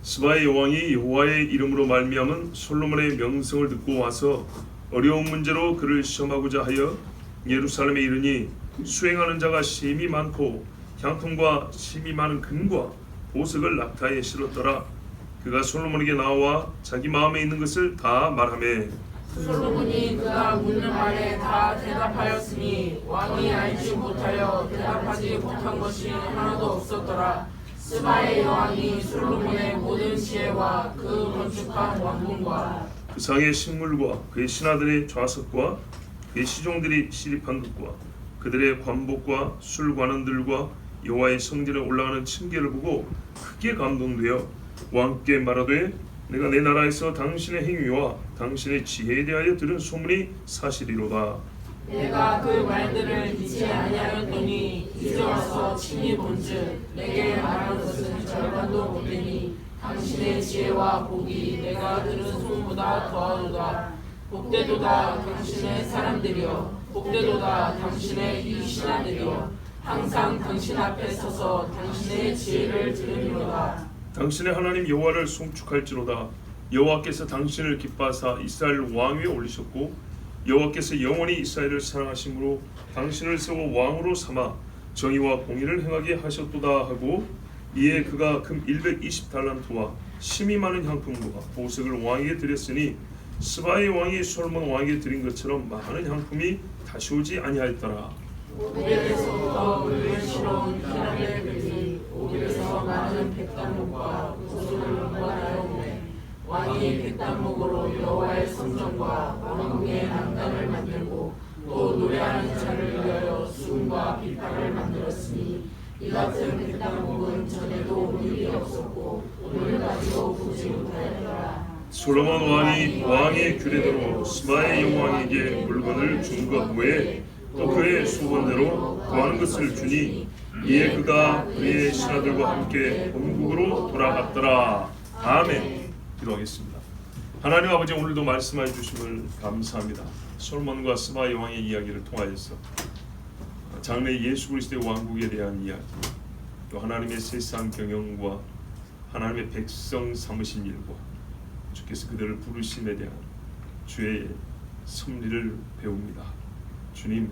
스바의 여왕이 여호와의 이름으로 말미암은 솔로몬의 명성을 듣고 와서 어려운 문제로 그를 시험하고자 하여 예루살렘에 이르니 수행하는 자가 심히 많고 향품과 심히 많은 금과 보석을 낙타에 실었더라. 그가 솔로몬에게 나와 자기 마음에 있는 것을 다 말하매 솔로몬이 그가 묻는 말에 다 대답하였으니 왕이 알지 못하여 대답하지 못한 것이 하나도 없었더라. 스바의 여왕이 솔로몬의 모든 지혜와 그 건축한 왕궁과 그 상의 식물과 그의 신하들의 좌석과 그의 시종들이 시립한 것과 그들의 관복과 술관원들과 여호와의 성전에 올라가는 층계를 보고 크게 감동되어 왕께 말하되 내가 내 나라에서 당신의 행위와 당신의 지혜에 대하여 들은 소문이 사실이로다. 내가 그 말들을 믿지 아니하였더니 이제 와서 친히 본즉 내게 말한 것은 절반도 못되니 당신의 지혜와 복이 내가 들은 소문보다 더하도다. 복되도다 당신의 사람들이여, 복되도다 당신의 이 신하들이여, 항상 당신 앞에 서서 당신의 지혜를 들으리로다. 당신의 하나님 여호와를 송축할지로다. 여호와께서 당신을 기뻐하사 이스라엘 왕 위에 올리셨고 여호와께서 영원히 이스라엘을 사랑하심으로 당신을 세워 왕으로 삼아 정의와 공의를 행하게 하셨도다 하고 이에 그가 금 120달란트와 심히 많은 향품과 보석을 왕에게 드렸으니 스바의 왕이 솔로몬 왕에게 드린 것처럼 많은 향품이 다시 오지 아니하였더라. 오빌에서부터 물질스러운 희락의 금이 오빌에서 많은 백단목과 보석을 운반하여 오매 왕이 백단목으로 여호와의 성전과 왕궁의 난간을 만들고 또 노래하는 자를 위하여 수금과 비파를 만들었으니 이 같은 백단목은 전에도 온 일이 없었고 오늘까지도 보지 못하였더라. 솔로몬 왕이 왕의 규례대로 스바의 여왕에게 물건을 준 것 외에 또 그의 소원대로 구하는 것을 주니 이에 그가 그의 신하들과 함께 본국으로 돌아갔더라. 아멘. 기도하겠습니다. 하나님 아버지, 오늘도 말씀해 주심을 감사합니다. 솔로몬과 스바 여왕의 이야기를 통하여서 장래 예수 그리스도의 왕국에 대한 이야기, 또 하나님의 세상 경영과 하나님의 백성 삼으신 일과 주께서 그들을 부르심에 대한 주의 섭리를 배웁니다. 주님,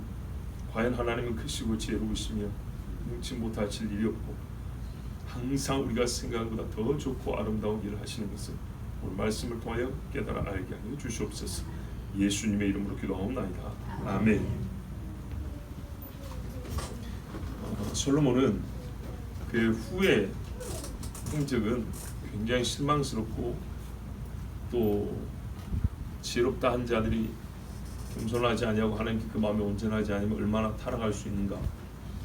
과연 하나님은 크시고 지혜로우시며 능치 못하실 일이 없고 항상 우리가 생각한 것보다 더 좋고 아름다운 일을 하시는 것을 오늘 말씀을 통하여 깨달아 알게 하여 주시옵소서. 예수님의 이름으로 기도하옵나이다. 아멘. 솔로몬은 그의 후의 행적은 굉장히 실망스럽고 또 지혜롭다 한 자들이 겸손하지 아니하고 하나님께 그 마음에 온전하지 않으면 얼마나 타락할 수 있는가,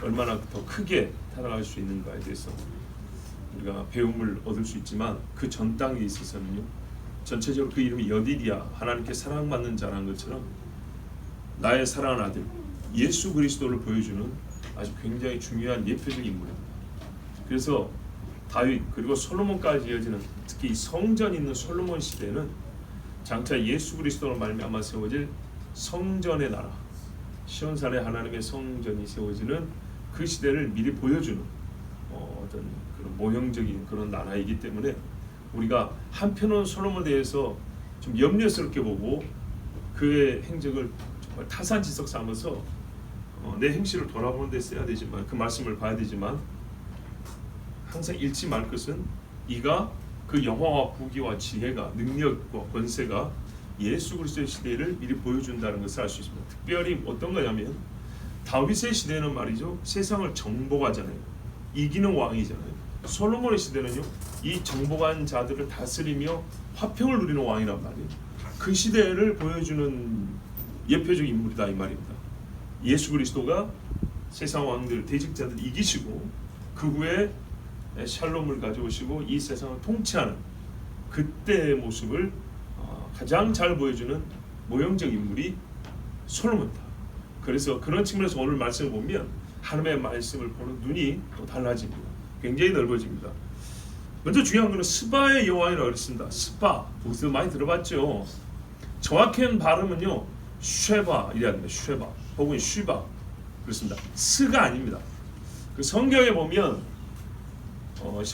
얼마나 더 크게 타락할 수 있는가에 대해서 우리가 배움을 얻을 수 있지만 그 전 땅에 있어서는요, 전체적으로 그 이름이 여디디야, 하나님께 사랑받는 자라는 것처럼 나의 사랑하는 아들 예수 그리스도를 보여주는 아주 굉장히 중요한 예표적인 인물입니다. 그래서 다윗 그리고 솔로몬까지 이어지는 특히 이 성전이 있는 솔로몬 시대는 장차 예수 그리스도로 말미암아 세워질 성전의 나라, 시온산에 하나님의 성전이 세워지는 그 시대를 미리 보여주는 어떤 그런 모형적인 그런 나라이기 때문에 우리가 한편은 솔로몬에 대해서 좀 염려스럽게 보고 그의 행적을 정말 타산지석 삼아서 내 행실을 돌아보는 데 써야 되지만, 그 말씀을 봐야 되지만 항상 잃지 말 것은 이가 그 영화와 부귀와 지혜가, 능력과 권세가 예수 그리스도의 시대를 미리 보여준다는 것을 알 수 있습니다. 특별히 어떤 거냐면 다윗의 시대는 말이죠, 세상을 정복하잖아요. 이기는 왕이잖아요. 솔로몬의 시대는요, 이 정복한 자들을 다스리며 화평을 누리는 왕이란 말이에요. 그 시대를 보여주는 예표적 인물이다 이 말입니다. 예수 그리스도가 세상 왕들, 대직자들 이기시고 그 후에 샬롬을 가져오시고 이 세상을 통치하는 그때의 모습을 가장 잘 보여주는 모형적 인물이 솔로몬이다. 그래서 그런 측면에서 오늘 말씀을 보면 하나님의 말씀을 보는 눈이 또 달라집니다. 굉장히 넓어집니다. 먼저 중요한 것은 스바의 여왕이라고 그랬습니다. 스바, 거기서 많이 들어봤죠. 정확한 발음은요, 쉐바 이래야 됩니다. 쉐바 혹은 쉬바 그렇습니다. 스가 아닙니다. 그 성경에 보면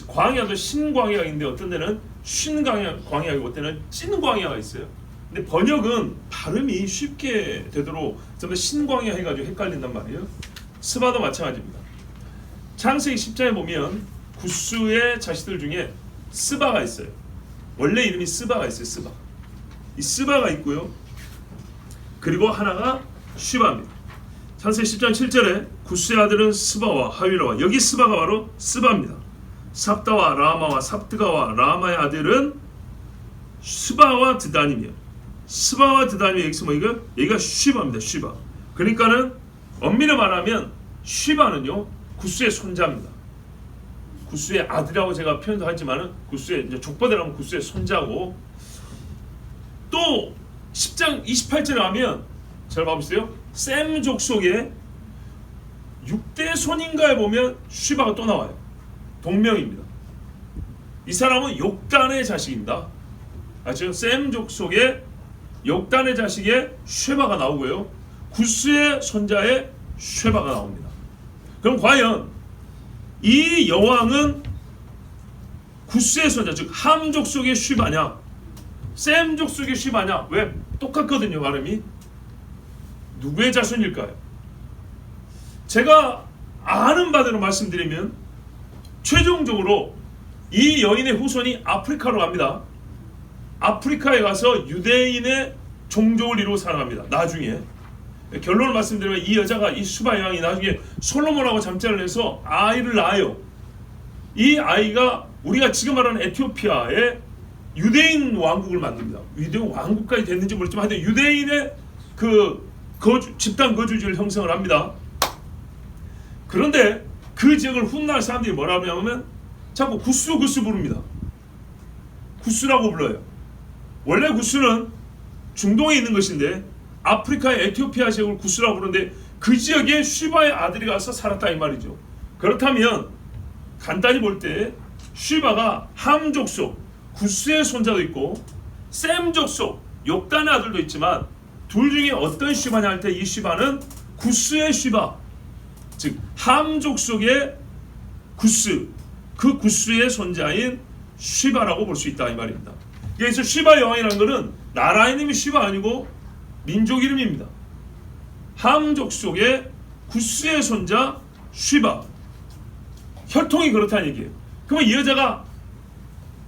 광야도 신광야가 있는데 어떤 데는 신광야가 있고 어떤 데는 찐광야가 있어요. 근데 번역은 발음이 쉽게 되도록 전부 신광야 해가지고 헷갈린단 말이에요. 스바도 마찬가지입니다. 창세기 10장에 보면 구스의 자식들 중에 스바가 있어요. 원래 이름이 스바가 있어요. 스바. 이 스바가 있고요. 그리고 하나가 쉬바입니다. 창세기 10장 7절에 구스의 아들은 스바와 하윌라와, 여기 스바가 바로 스바입니다. 삽다와 라마와 삽드가와 라마의 아들은 스바와 드단이며, 스바와 드단이 여기서 뭐이가? 여기가 쉬바입니다. 쉬바. 그러니까는 엄밀히 말하면 쉬바는요 구스의 손자입니다. 구스의 아들이라고 제가 표현도 하지만은 구스의 이제 족보대로 구스의 손자고, 또 10장 28절에 하면 잘 봐보세요. 셈 족속의 6대 손인가에 보면 쉬바가 또 나와요. 동명입니다. 이 사람은 욕단의 자식입니다. 아시죠? 셈 족속의 욕단의 자식의 쉐바가 나오고요. 구스의 손자의 쉐바가 나옵니다. 그럼 과연 이 여왕은 구스의 손자, 즉 함 족속의 쉐바냐, 셈 족속의 쉐바냐? 왜 똑같거든요, 발음이. 누구의 자손일까요? 제가 아는 바대로 말씀드리면 최종적으로 이 여인의 후손이 아프리카로 갑니다. 아프리카에 가서 유대인의 종족을 이루고 살아갑니다. 나중에 결론을 말씀드리면 이 여자가, 이 수바 여왕이 나중에 솔로몬하고 잠자를 해서 아이를 낳아요. 이 아이가 우리가 지금 말하는 에티오피아의 유대인 왕국을 만듭니다. 유대인 왕국까지 됐는지 모르지만 하여튼 유대인의 그 집단 거주지를 형성을 합니다. 그런데 그 지역을 훗날 사람들이 뭐라고 하냐면 자꾸 구스 부릅니다. 구스라고 불러요. 원래 구스는 중동에 있는 것인데 아프리카의 에티오피아 지역을 구스라고 부르는데 그 지역에 쉬바의 아들이 가서 살았다 이 말이죠. 그렇다면 간단히 볼 때 쉬바가 함 족속 구스의 손자도 있고 셈 족속 욕단의 아들도 있지만 둘 중에 어떤 쉬바냐 할 때 이 쉬바는 구스의 쉬바, 즉 함 족속의 구스, 그 구스의 손자인 쉬바라고 볼 수 있다 이 말입니다. 그래서 쉬바 여왕이라는 것은 나라 이름이 쉬바 아니고 민족 이름입니다. 함 족속의 구스의 손자 쉬바. 혈통이 그렇다는 얘기예요. 그러면 이 여자가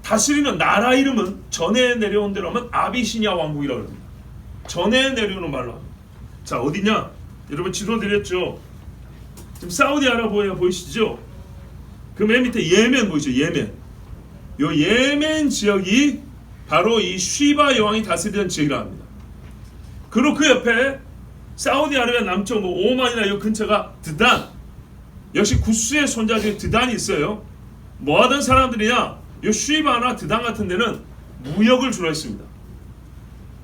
다스리는 나라 이름은 전에 내려온 대로 하면 아비시니아 왕국이라고 합니다. 전에 내려오는 말로 합니다. 자, 어디냐? 여러분 지도 드렸죠. 지금 사우디아라비아 보이시죠? 그 맨 밑에 예멘 보이죠? 예멘. 요 예멘 지역이 바로 이 쉬바 여왕이 다스리던 지역이라 합니다. 그리고 그 옆에 사우디아라비아 남쪽 오만이나 이 근처가 드단, 역시 구스의 손자 중에 드단이 있어요. 뭐 하던 사람들이냐? 이 쉬바나 드단 같은 데는 무역을 주로 했습니다.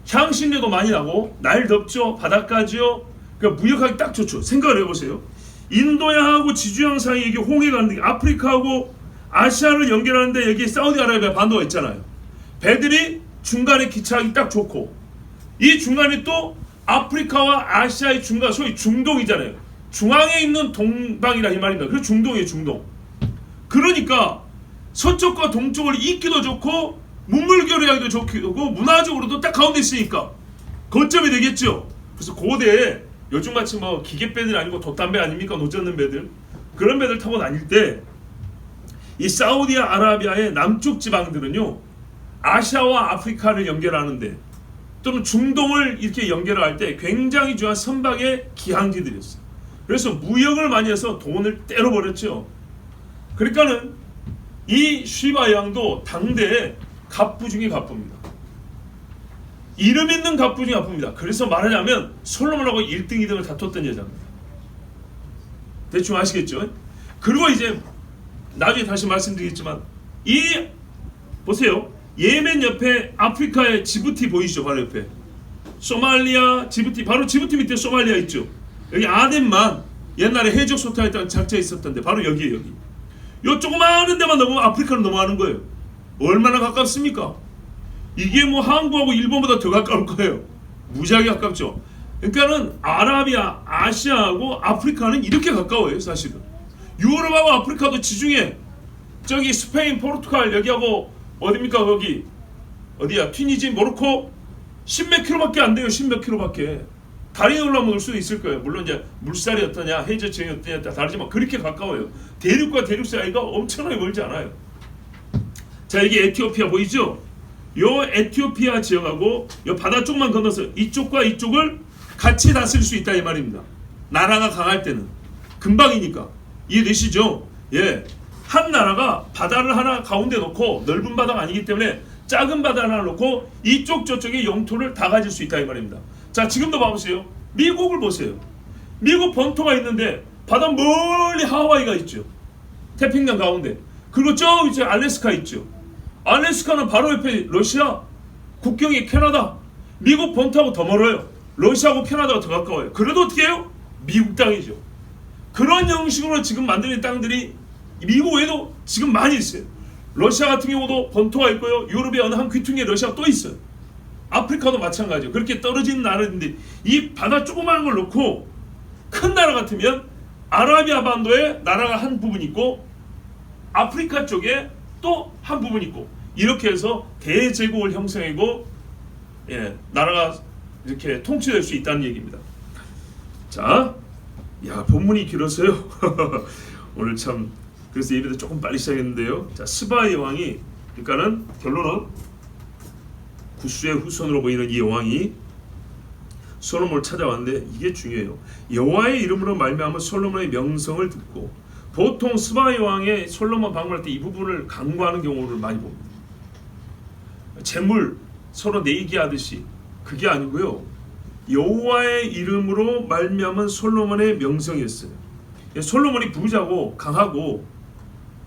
향신료도 많이 나고 날 덥죠, 바닷가죠. 그러니까 무역하기 딱 좋죠. 생각을 해보세요. 인도양하고 지주양 사이에 이게 홍해가 있는데 아프리카하고 아시아를 연결하는데 여기 사우디아라비아 반도가 있잖아요. 배들이 중간에 기차하기 딱 좋고, 이 중간이 또 아프리카와 아시아의 중간, 소위 중동이잖아요. 중앙에 있는 동방이라 이 말입니다. 그래서 중동이에요, 중동. 그러니까 서쪽과 동쪽을 잇기도 좋고 문물교류하기도 좋고 문화적으로도 딱 가운데 있으니까 거점이 되겠죠. 그래서 고대에 요즘같이 뭐 기계배들이 아니고 돛담배 아닙니까? 노젓는 배들, 그런 배들 타고 다닐 때 이 사우디아라비아의 남쪽 지방들은요 아시아와 아프리카를 연결하는데 또는 중동을 이렇게 연결할 때 굉장히 중요한 선박의 기항지들이었어요. 그래서 무역을 많이 해서 돈을 떼어버렸죠. 그러니까는 이 쉬바 여왕도 당대의 갑부 중에 갑부입니다. 이름 있는 갑부 중에 갑부입니다. 그래서 말하자면 솔로몬하고 1등, 2등을 다퉜던 여자입니다. 대충 아시겠죠? 그리고 이제 나중에 다시 말씀드리겠지만 이 보세요. 예멘 옆에 아프리카의 지부티 보이시죠? 바로 옆에 소말리아, 지부티, 바로 지부티 밑에 소말리아 있죠. 여기 아덴만 옛날에 해적 소탕했던 작자 있었던데 바로 여기에요. 여기 요 조그마한 데만 넘으면 아프리카로 넘어가는 거예요. 얼마나 가깝습니까? 이게 뭐 한국하고 일본보다 더 가까울 거예요. 무지하게 가깝죠. 그러니까는 아라비아, 아시아하고 아프리카는 이렇게 가까워요. 사실은 유럽하고 아프리카도 지중해 저기 스페인, 포르투갈 여기하고 어디입니까? 거기 어디야? 튀니지, 모로코 10몇 킬로밖에 안 돼요. 10몇 킬로밖에. 다리 올라올 수도 있을 거예요. 물론 이제 물살이 어떠냐, 해저층이 어떠냐 다르지만 그렇게 가까워요. 대륙과 대륙 사이가 엄청나게 멀지 않아요. 자, 여기 에티오피아 보이죠? 요 에티오피아 지역하고 요 바다 쪽만 건너서 이쪽과 이쪽을 같이 다스릴 수 있다 이 말입니다. 나라가 강할 때는 금방이니까. 이해되시죠? 예, 한 나라가 바다를 하나 가운데 놓고 넓은 바다가 아니기 때문에 작은 바다 하나 놓고 이쪽 저쪽의 영토를 다 가질 수 있다 이 말입니다. 자, 지금도 봐보세요. 미국을 보세요. 미국 본토가 있는데 바다 멀리 하와이가 있죠. 태평양 가운데. 그리고 저 위쪽에 알래스카 있죠. 알래스카는 바로 옆에 러시아, 국경이 캐나다. 미국 본토하고 더 멀어요. 러시아하고 캐나다가 더 가까워요. 그래도 어떻게 해요? 미국 땅이죠. 그런 형식으로 지금 만드는 땅들이 미국 외에도 지금 많이 있어요. 러시아 같은 경우도 본토가 있고요. 유럽의 어느 한 귀퉁이에 러시아가 또 있어요. 아프리카도 마찬가지예요. 그렇게 떨어진 나라인데 이 바다 조그마한 걸 놓고 큰 나라 같으면 아라비아 반도에 나라가 한 부분 있고 아프리카 쪽에 또 한 부분 있고 이렇게 해서 대제국을 형성하고 예, 나라가 이렇게 통치될 수 있다는 얘기입니다. 자, 야 본문이 길어서요. 오늘 참 그래서 예배도 조금 빨리 시작했는데요. 자, 스바의 왕이 그러니까는 결론은 구스의 후손으로 보이는 이 여왕이 솔로몬을 찾아왔는데 이게 중요해요. 여호와의 이름으로 말미암아 솔로몬의 명성을 듣고 보통 스바의 왕의 솔로몬 방문할 때 이 부분을 간구하는 경우를 많이 봅니다. 재물 서로 내기하듯이 그게 아니고요. 여호와의 이름으로 말미암은 솔로몬의 명성이었어요. 솔로몬이 부자고 강하고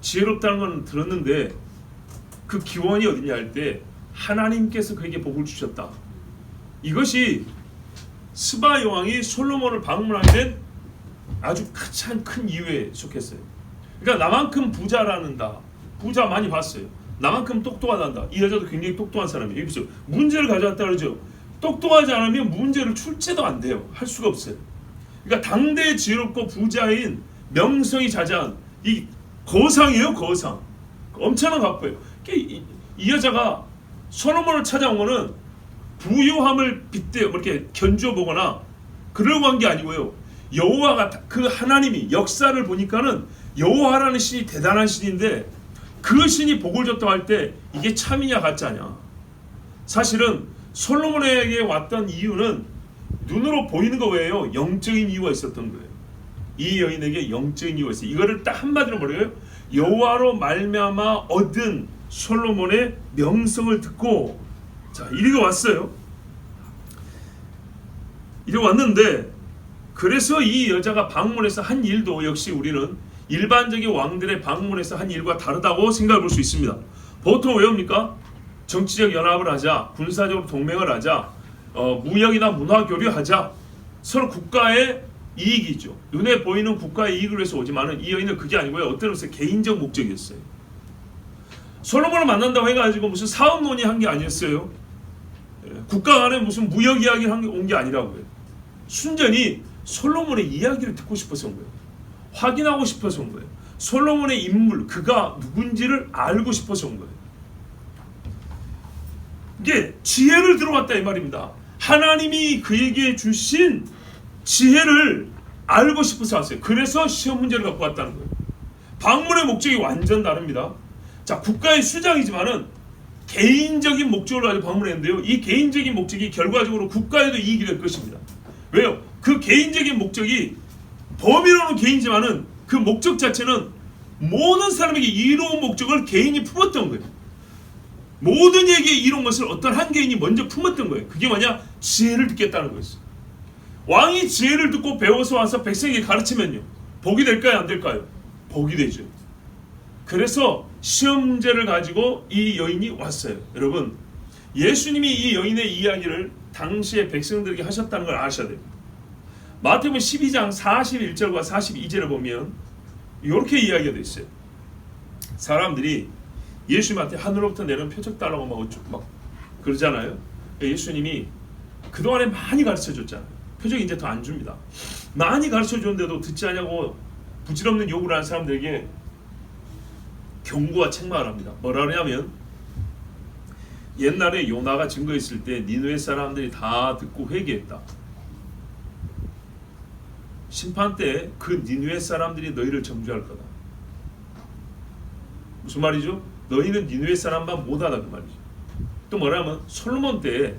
지혜롭다는 건 들었는데 그 기원이 어디냐 할 때 하나님께서 그에게 복을 주셨다. 이것이 스바 여왕이 솔로몬을 방문하게 된 아주 가장 큰 이유에 속했어요. 그러니까 나만큼 부자라는다. 부자 많이 봤어요. 나만큼 똑똑하단다. 이 여자도 굉장히 똑똑한 사람이에요. 여기서 문제를 가져왔다 그러죠. 똑똑하지 않으면 문제를 출제도 안 돼요. 할 수가 없어요. 그러니까 당대 지혜롭고 부자인 명성이 자자한 이 거상이에요. 거상. 엄청난 갑부예요. 이 여자가 솔로몬을 찾아온 거는 부유함을 빗대어 이렇게 견주어 보거나 그러고 한 게 아니고요. 여호와가 그 하나님이 역사를 보니까는 여호와라는 신이 대단한 신인데 그 신이 복을 줬다고 할 때 이게 참이냐 가짜냐. 사실은 솔로몬에게 왔던 이유는 눈으로 보이는 거 외에요. 영적인 이유가 있었던 거예요. 이 여인에게 영적인 이유가 있어요. 이거를 딱 한마디로 뭐래요? 여호와로 말미암아 얻은 솔로몬의 명성을 듣고 자 이리가 왔어요. 이리 왔는데 그래서 이 여자가 방문해서 한 일도 역시 우리는 일반적인 왕들의 방문해서 한 일과 다르다고 생각해 볼 수 있습니다. 보통 왜 옵니까? 정치적 연합을 하자, 군사적으로 동맹을 하자, 무역이나 문화 교류하자, 서로 국가의 이익이죠. 눈에 보이는 국가의 이익을 위해서 오지만은 이 여인은 그게 아니고요. 어떤 것은 개인적 목적이었어요. 솔로몬을 만난다고 해가지고 무슨 사업 논의한 게 아니었어요. 국가 간에 무슨 무역 이야기를 온 게 아니라고요. 순전히 솔로몬의 이야기를 듣고 싶어서 온 거예요. 확인하고 싶어서 온 거예요. 솔로몬의 인물, 그가 누군지를 알고 싶어서 온 거예요. 이게 지혜를 들어왔다 이 말입니다. 하나님이 그에게 주신 지혜를 알고 싶어서 왔어요. 그래서 시험 문제를 갖고 왔다는 거예요. 방문의 목적이 완전 다릅니다. 자, 국가의 수장이지만은 개인적인 목적을 가지고 방문했는데요. 이 개인적인 목적이 결과적으로 국가에도 이익이 될 것입니다. 왜요? 그 개인적인 목적이 범위로는 개인이지만은 그 목적 자체는 모든 사람에게 이로운 목적을 개인이 품었던 거예요. 모든 이에게 이로운 것을 어떤 한 개인이 먼저 품었던 거예요. 그게 뭐냐? 지혜를 듣겠다는 거였어요. 왕이 지혜를 듣고 배워서 와서 백성에게 가르치면요. 복이 될까요? 안 될까요? 복이 되죠. 그래서 시험 문제를 가지고 이 여인이 왔어요. 여러분, 예수님이 이 여인의 이야기를 당시의 백성들에게 하셨다는 걸 아셔야 돼요. 마태복음 12장 41절과 42절을 보면 이렇게 이야기가 되어 있어요. 사람들이 예수님한테 하늘로부터 내려온 표적 달라고 막 그러잖아요. 예수님이 그동안에 많이 가르쳐줬잖아요. 표적이 이제 더 안 줍니다. 많이 가르쳐줬는데도 듣지 않냐고 부질없는 욕을 하는 사람들에게 경고와 책망을 합니다. 뭐라 그러냐면 옛날에 요나가 증거했을 때 니느웨 사람들이 다 듣고 회개했다. 심판 때 그 니느웨 사람들이 너희를 정죄할 거다. 무슨 말이죠? 너희는 니느웨 사람만 못하다 그 말이죠. 또 뭐라면 솔로몬 때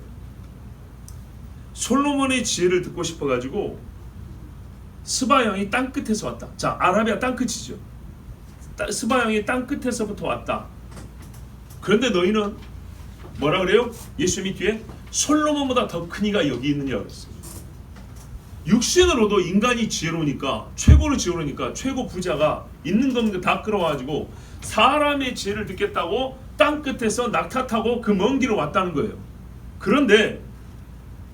솔로몬의 지혜를 듣고 싶어가지고 스바 형이 땅 끝에서 왔다. 자, 아라비아 땅 끝이죠. 스바 형이 땅 끝에서부터 왔다. 그런데 너희는 뭐라 그래요? 예수님이 뒤에 솔로몬보다 더 큰 이가 여기 있느냐 그랬어요. 육신으로도 인간이 지혜로우니까 최고로 지혜로우니까 최고 부자가 있는 것 다 끌어와가지고 사람의 지혜를 듣겠다고 땅 끝에서 낙타 타고 그 먼 길을 왔다는 거예요. 그런데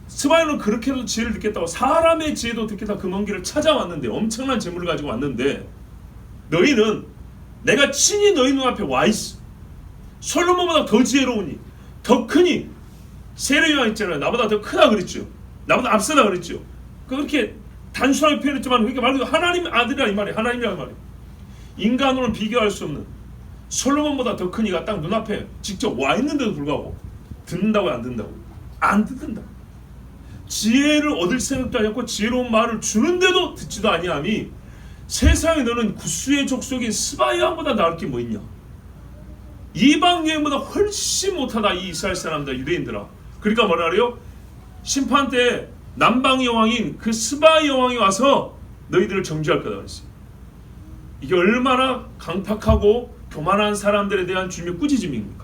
스바야는 그렇게 해도 지혜를 듣겠다고 사람의 지혜도 듣겠다고 그 먼 길을 찾아왔는데 엄청난 재물을 가지고 왔는데 너희는 내가 친히 너희 눈앞에 와 있어. 솔로몬보다 더 지혜로우니 더 크니 세례요한 있잖아요. 나보다 더 크다 그랬죠. 나보다 앞서다 그랬죠. 그렇게 단순하게 표현했지만 그러니까 말 그대로 하나님 아들이라 이 말이에요. 하나님이라 이 말이에요. 인간으로는 비교할 수 없는 솔로몬보다 더 큰 이가 딱 눈앞에 직접 와 있는데도 불구하고 듣는다고요? 안 듣는다고요? 안 듣는다. 지혜를 얻을 생각도 아니었고 지혜로운 말을 주는데도 듣지도 아니함이 세상에 너는 구스의 족속인 스바야보다 나을 게 뭐 있냐. 이방 여인보다 훨씬 못하다 이 이스라엘 사람들 유대인들아. 그러니까 뭐라 그래요? 심판 때 남방 여왕인 그 스바 여왕이 와서 너희들을 정죄할 거다 그랬어요. 이게 얼마나 강팍하고 교만한 사람들에 대한 주님의 꾸짖음입니까?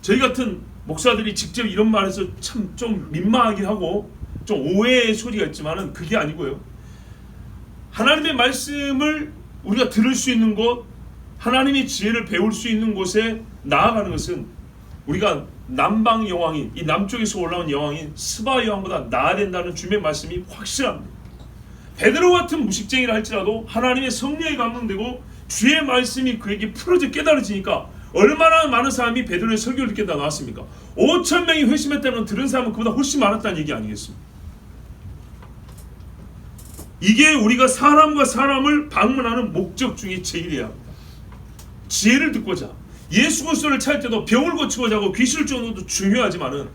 저희 같은 목사들이 직접 이런 말해서 참 좀 민망하게 하고 좀 오해의 소리가 있지만은 그게 아니고요. 하나님의 말씀을 우리가 들을 수 있는 곳, 하나님의 지혜를 배울 수 있는 곳에 나아가는 것은 우리가 남방 여왕인 이 남쪽에서 올라온 여왕인 스바 여왕보다 나아야 된다는 주님의 말씀이 확실합니다. 베드로 같은 무식쟁이라 할지라도 하나님의 성령이 감동되고 주의 말씀이 그에게 풀어져 깨달아지니까 얼마나 많은 사람이 베드로의 설교를 듣게 나왔습니까? 5,000명이 회심했다는 들은 사람은 그보다 훨씬 많았다는 얘기 아니겠습니까? 이게 우리가 사람과 사람을 방문하는 목적 중에 제일이야 합니다. 지혜를 듣고자 예수 그리스도를 찾을 때도 병을 고치고자 하고 귀신을 쫓는 것도 중요하지만은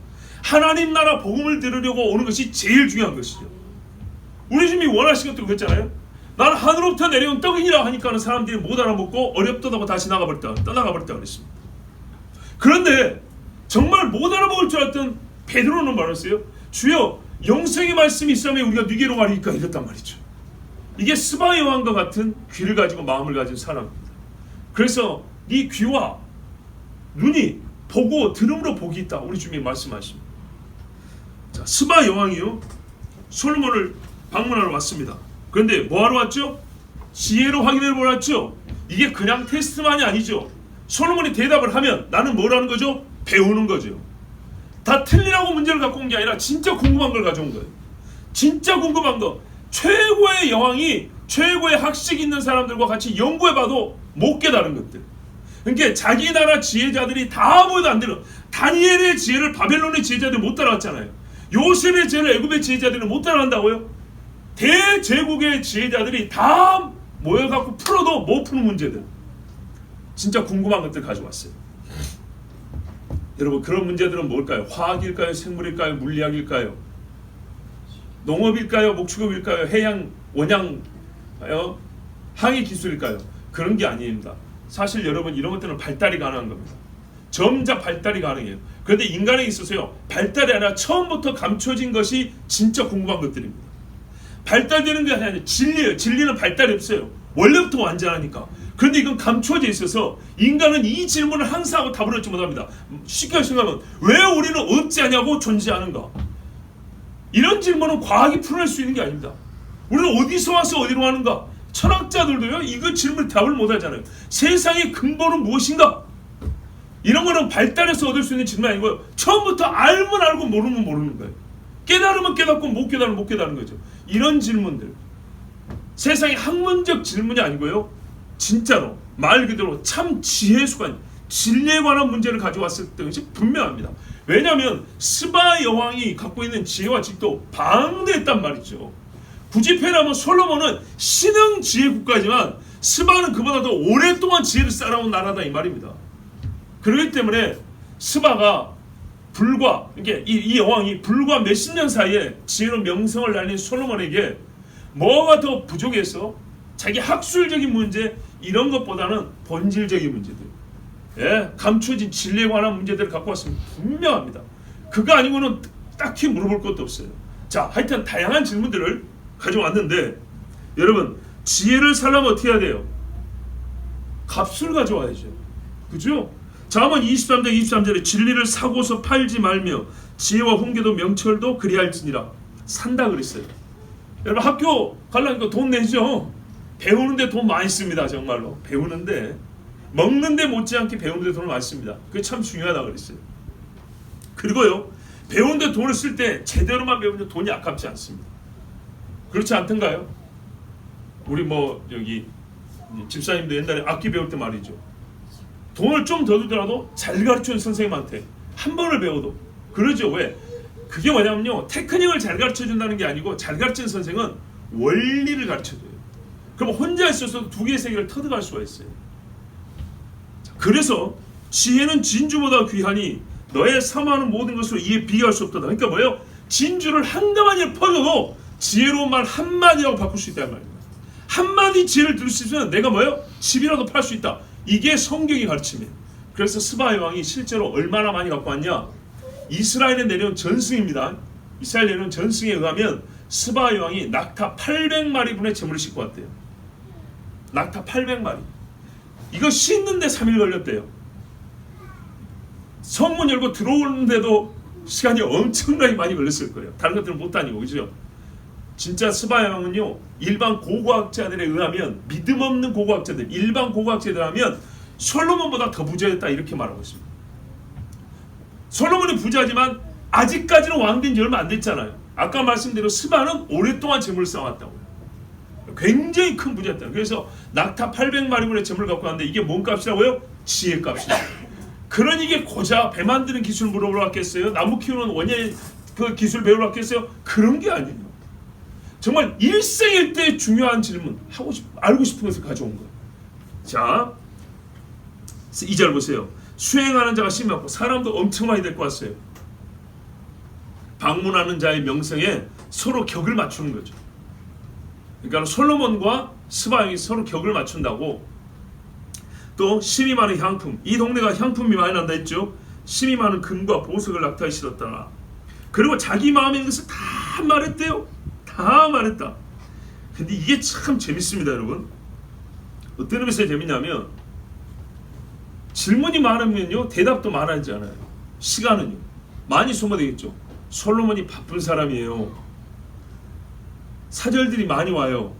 하나님 나라 복음을 들으려고 오는 것이 제일 중요한 것이죠. 우리 주님이 원하시는 것도 그랬잖아요. 나는 하늘로부터 내려온 떡이니라 하니까는 사람들이 못 알아먹고 어렵다고 다시 떠나가버렸다 그랬습니다. 그런데 정말 못 알아먹을 줄 알았던 베드로는 말했어요. 주여 영생의 말씀이 있으면 우리가 네게로 가리까 이랬단 말이죠. 이게 스바 여왕과 같은 귀를 가지고 마음을 가진 사람입니다. 그래서 네 귀와 눈이 보고 들음으로 복이 있다. 우리 주님이 말씀하십니다. 자, 스바 여왕이요 솔로몬을 방문하러 왔습니다. 그런데 뭐하러 왔죠? 지혜로 확인해 보러 왔죠. 이게 그냥 테스트만이 아니죠. 솔로몬이 대답을 하면 나는 뭐라는 거죠? 배우는 거죠. 다 틀리라고 문제를 갖고 온 게 아니라 진짜 궁금한 걸 가져온 거예요. 진짜 궁금한 거. 최고의 여왕이 최고의 학식 있는 사람들과 같이 연구해봐도 못 깨달은 것들. 그러니까 자기 나라 지혜자들이 다 모여도 안 되는 다니엘의 지혜를 바벨론의 지혜자들이 못 따라갔잖아요. 요셉의 지혜를 애굽의 지혜자들이 못 따라간다고요? 대제국의 지혜자들이 다 모여갖고 풀어도 못 푸는 문제들. 진짜 궁금한 것들 가져왔어요. 여러분 그런 문제들은 뭘까요? 화학일까요? 생물일까요? 물리학일까요? 농업일까요? 목축업일까요? 해양, 원양, 항해 기술일까요? 그런 게 아닙니다. 사실 여러분 이런 것들은 발달이 가능한 겁니다. 점자 발달이 가능해요. 그런데 인간에 있어서요 발달이 아니라 처음부터 감춰진 것이 진짜 궁금한 것들입니다. 발달되는 게 아니라 진리예요. 진리는 발달이 없어요. 원래부터 완전하니까. 그런데 이건 감춰져 있어서 인간은 이 질문을 항상 하고 답을 얻지 못합니다. 쉽게 생각하면 왜 우리는 어찌하냐고 존재하는가? 이런 질문은 과학이 풀어낼 수 있는 게 아닙니다. 우리는 어디서 와서 어디로 가는가? 철학자들도요 이거 질문 답을 못하잖아요. 세상의 근본은 무엇인가? 이런 거는 발달해서 얻을 수 있는 질문이 아니고요. 처음부터 알면 알고 모르면 모르는 거예요. 깨달으면 깨닫고 못 깨달으면 못 깨달은 거죠. 이런 질문들 세상의 학문적 질문이 아니고요. 진짜로 말 그대로 참 지혜 수관 진리에 관한 문제를 가져왔을 때 것이 분명합니다. 왜냐하면 스바 여왕이 갖고 있는 지혜와 직도 방대했단 말이죠. 굳이 표현하면 솔로몬은 신흥 지혜 국가지만 스바는 그보다 더 오랫동안 지혜를 쌓아온 나라다 이 말입니다. 그렇기 때문에 스바가 불과 이 여왕이 불과 몇십 년 사이에 지혜로 명성을 날린 솔로몬에게 뭐가 더 부족해서 자기 학술적인 문제 이런 것보다는 본질적인 문제들, 감춰진 진리에 관한 문제들을 갖고 왔으면 분명합니다. 그거 아니고는 딱히 물어볼 것도 없어요. 자, 하여튼 다양한 질문들을 가져왔는데 여러분 지혜를 살려면 어떻게 해야 돼요? 값을 가져와야죠. 그죠? 자, 한번 23절에 진리를 사고서 팔지 말며 지혜와 훈계도 명철도 그리할지니라. 산다 그랬어요. 여러분 학교 가려니까 돈 내죠. 배우는데 돈 많이 씁니다. 정말로 배우는데 먹는데 못지않게 배우는데 돈을 많이 씁니다. 그게 참 중요하다 그랬어요. 그리고요 배우는데 돈을 쓸 때 제대로만 배우면 돈이 아깝지 않습니다. 그렇지 않던가요? 우리 여기 집사님도 옛날에 악기 배울 때 말이죠. 돈을 좀 더 주더라도 잘 가르치는 선생님한테 한 번을 배워도 그러죠. 왜? 그게 뭐냐면요 테크닉을 잘 가르쳐준다는 게 아니고 잘 가르치는 선생은 원리를 가르쳐줘요. 그럼 혼자 있어서도 두 개의 세계를 터득할 수가 있어요. 그래서 지혜는 진주보다 귀하니 너의 사모하는 모든 것으로 이에 비교할 수 없다. 그러니까 뭐예요? 진주를 한가마니를 퍼줘도 지혜로운 말 한마디라고 바꿀 수 있다는 말입니다. 한마디 지혜를 들을 수 있으면 내가 뭐예요? 집이라도 팔 수 있다. 이게 성경이 가르침이에요. 그래서 스바 여왕이 실제로 얼마나 많이 갖고 왔냐? 이스라엘에 내려온 전승입니다. 이스라엘 내려온 전승에 의하면 스바 여왕이 낙타 800마리분의 재물을 싣고 왔대요. 낙타 800마리. 이거 씻는데 3일 걸렸대요. 성문 열고 들어오는데도 시간이 엄청나게 많이 걸렸을 거예요. 다른 것들은 못 다니고, 그죠? 진짜 스바 여왕은요 일반 고고학자들에 의하면, 믿음 없는 고고학자들, 일반 고고학자들에 의하면 솔로몬보다 더 부자였다 이렇게 말하고 있습니다. 솔로몬이 부자지만 아직까지는 왕된 지 얼마 안 됐잖아요. 아까 말씀대로 스바는 오랫동안 재물을 쌓아왔다고요. 굉장히 큰 부자였다. 그래서 낙타 800마리분의 재물을 갖고 왔는데 이게 뭔 값이라고요? 지혜 값이다. 그러니 이게 고작 배 만드는 기술 물어보러 왔겠어요? 나무 키우는 원예 그 기술 배우러 왔겠어요? 그런 게 아니에요. 정말 일생일대 중요한 질문, 알고 싶은 것을 가져온 거예요. 자, 2절 보세요. 수행하는 자가 심하고 사람도 엄청 많이 데리고 왔어요. 방문하는 자의 명성에 서로 격을 맞추는 거죠. 그러니까 솔로몬과 스바형이 서로 격을 맞춘다고. 또 심이 많은 향품, 이 동네가 향품이 많이 난다 했죠. 심이 많은 금과 보석을 낙타에 실었더라. 그리고 자기 마음에 있는 것을 다 말했대요. 다 말했다. 근데 이게 참 재밌습니다, 여러분. 어떤 의미에서 재밌냐면 질문이 많으면요 대답도 많아지지 않아요. 시간은요 많이 소모되겠죠. 솔로몬이 바쁜 사람이에요. 사절들이 많이 와요.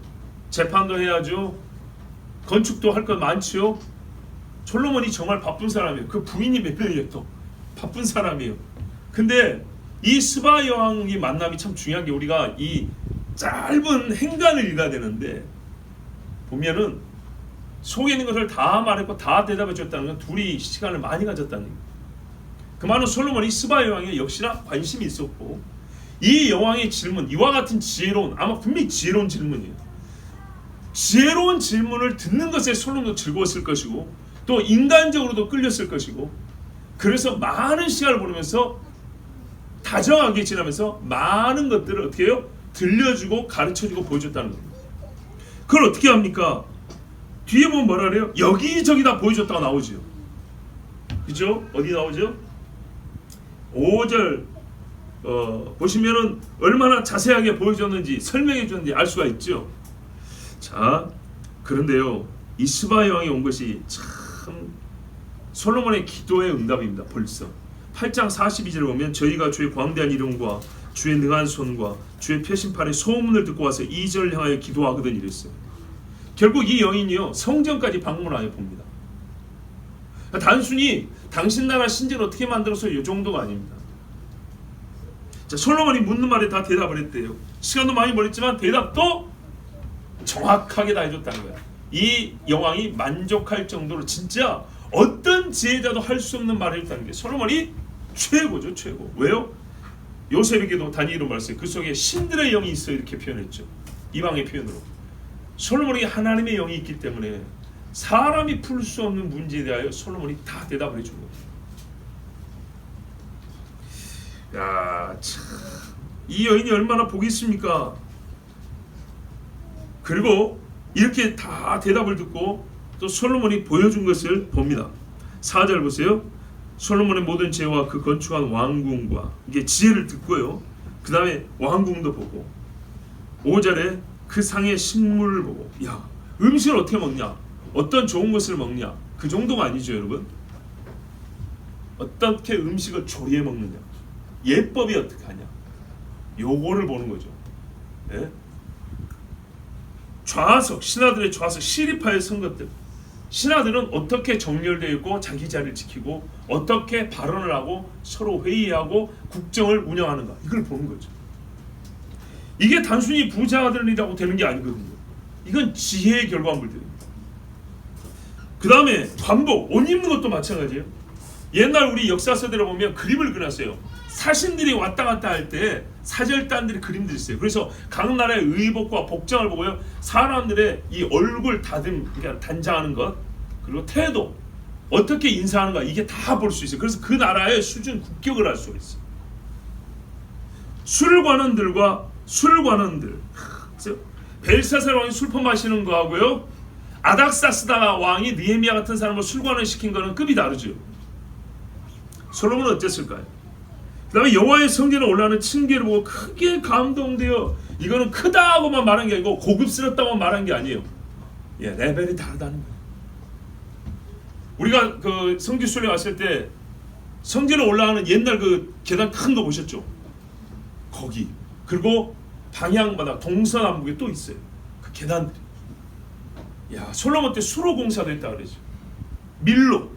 재판도 해야죠. 건축도 할 것 많지요. 솔로몬이 정말 바쁜 사람이에요. 그 부인이 몇 명이에요. 또 바쁜 사람이에요. 근데 이 스바 여왕이 만남이 참 중요한 게, 우리가 이 짧은 행간을 읽어야 되는데 보면은 속에 있는 것을 다 말했고 다 대답해 줬다는 건 둘이 시간을 많이 가졌다는 거예요. 그 말은 솔로몬이 스바 여왕에 역시나 관심이 있었고, 이 여왕의 질문, 이와 같은 지혜로운, 아마 분명히 지혜로운 질문이에요. 지혜로운 질문을 듣는 것에 솔로몬도 즐거웠을 것이고 또 인간적으로도 끌렸을 것이고, 그래서 많은 시간을 보내면서 다정하게 지나면서 많은 것들을 어떻게 해요? 들려주고 가르쳐주고 보여줬다는 겁니다. 그걸 어떻게 합니까? 뒤에 보면 뭐라 그래요? 여기저기 다 보여줬다가 나오죠. 그죠? 어디 나오죠? 5절 보시면은 얼마나 자세하게 보여줬는지 설명해 줬는지 알 수가 있죠. 자, 그런데요 이 스바 여왕이 온 것이 참 솔로몬의 기도의 응답입니다. 벌써 8장 42절에 보면 저희가 주의 광대한 이름과 주의 능한 손과 주의 표심판의 소문을 듣고 와서 이 절을 향하여 기도하거든 이랬어요. 결국 이 여인이요 성전까지 방문하여 봅니다. 단순히 당신 나라 신전 어떻게 만들어서 이 정도가 아닙니다. 자, 솔로몬이 묻는 말에 다 대답을 했대요. 시간도 많이 걸렸지만 대답도 정확하게 다 해줬다는 거야. 이 여왕이 만족할 정도로 진짜 어떤 지혜자도 할 수 없는 말을 했다는 게 솔로몬이 최고죠, 최고. 왜요? 요셉에게도 다니엘은 말했어요. 그 속에 신들의 영이 있어 이렇게 표현했죠. 이방의 표현으로. 솔로몬에게 하나님의 영이 있기 때문에 사람이 풀 수 없는 문제에 대하여 솔로몬이 다 대답을 해준 거예요. 야, 참, 이 여인이 얼마나 복이 있습니까? 그리고 이렇게 다 대답을 듣고 또 솔로몬이 보여준 것을 봅니다. 4절 보세요. 솔로몬의 모든 지혜와 그 건축한 왕궁과, 이게 지혜를 듣고요. 그 다음에 왕궁도 보고, 5절에 그 상의 식물을 보고, 야, 음식을 어떻게 먹냐, 어떤 좋은 것을 먹냐, 그 정도가 아니죠 여러분. 어떻게 음식을 조리해 먹느냐, 예법이 어떻게 하냐, 요거를 보는 거죠. 예? 좌석, 신하들의 좌석, 시리파의 선것들, 신하들은 어떻게 정렬되어 있고 자기 자리를 지키고 어떻게 발언을 하고 서로 회의하고 국정을 운영하는가, 이걸 보는 거죠. 이게 단순히 부자들이라고 되는 게 아니거든요. 이건 지혜의 결과물들입니다. 그 다음에 관복, 옷 입는 것도 마찬가지예요. 옛날 우리 역사서들에 보면 그림을 그렸어요. 사신들이 왔다 갔다 할 때 사절단들이 그림들이 있어요. 그래서 각 나라의 의복과 복장을 보고요, 사람들의 이 얼굴 다듬, 그러니까 단장하는 것, 그리고 태도, 어떻게 인사하는가, 이게 다 볼 수 있어요. 그래서 그 나라의 수준, 국격을 알 수가 있어요. 술관원들, 벨사살 왕이 술 퍼마시는 거하고요, 아닥사스다 왕이 느헤미야 같은 사람을 술관원 시킨 거는 급이 다르죠. 솔로몬은 어땠을까요? 그 다음에 여호와의 성전에 올라가는 층계를 보고 크게 감동되어, 이거는 크다고만 말한 게 아니고 고급스럽다고 말한 게 아니에요. 예, 레벨이 다르다는 거예요. 우리가 그 성지순례 왔을 때 성전에 올라가는 옛날 그 계단 큰 거 보셨죠? 거기, 그리고 방향마다 동서남북에 또 있어요. 그 계단들이. 야, 솔로몬 때 수로 공사도 했다 그러죠. 밀로.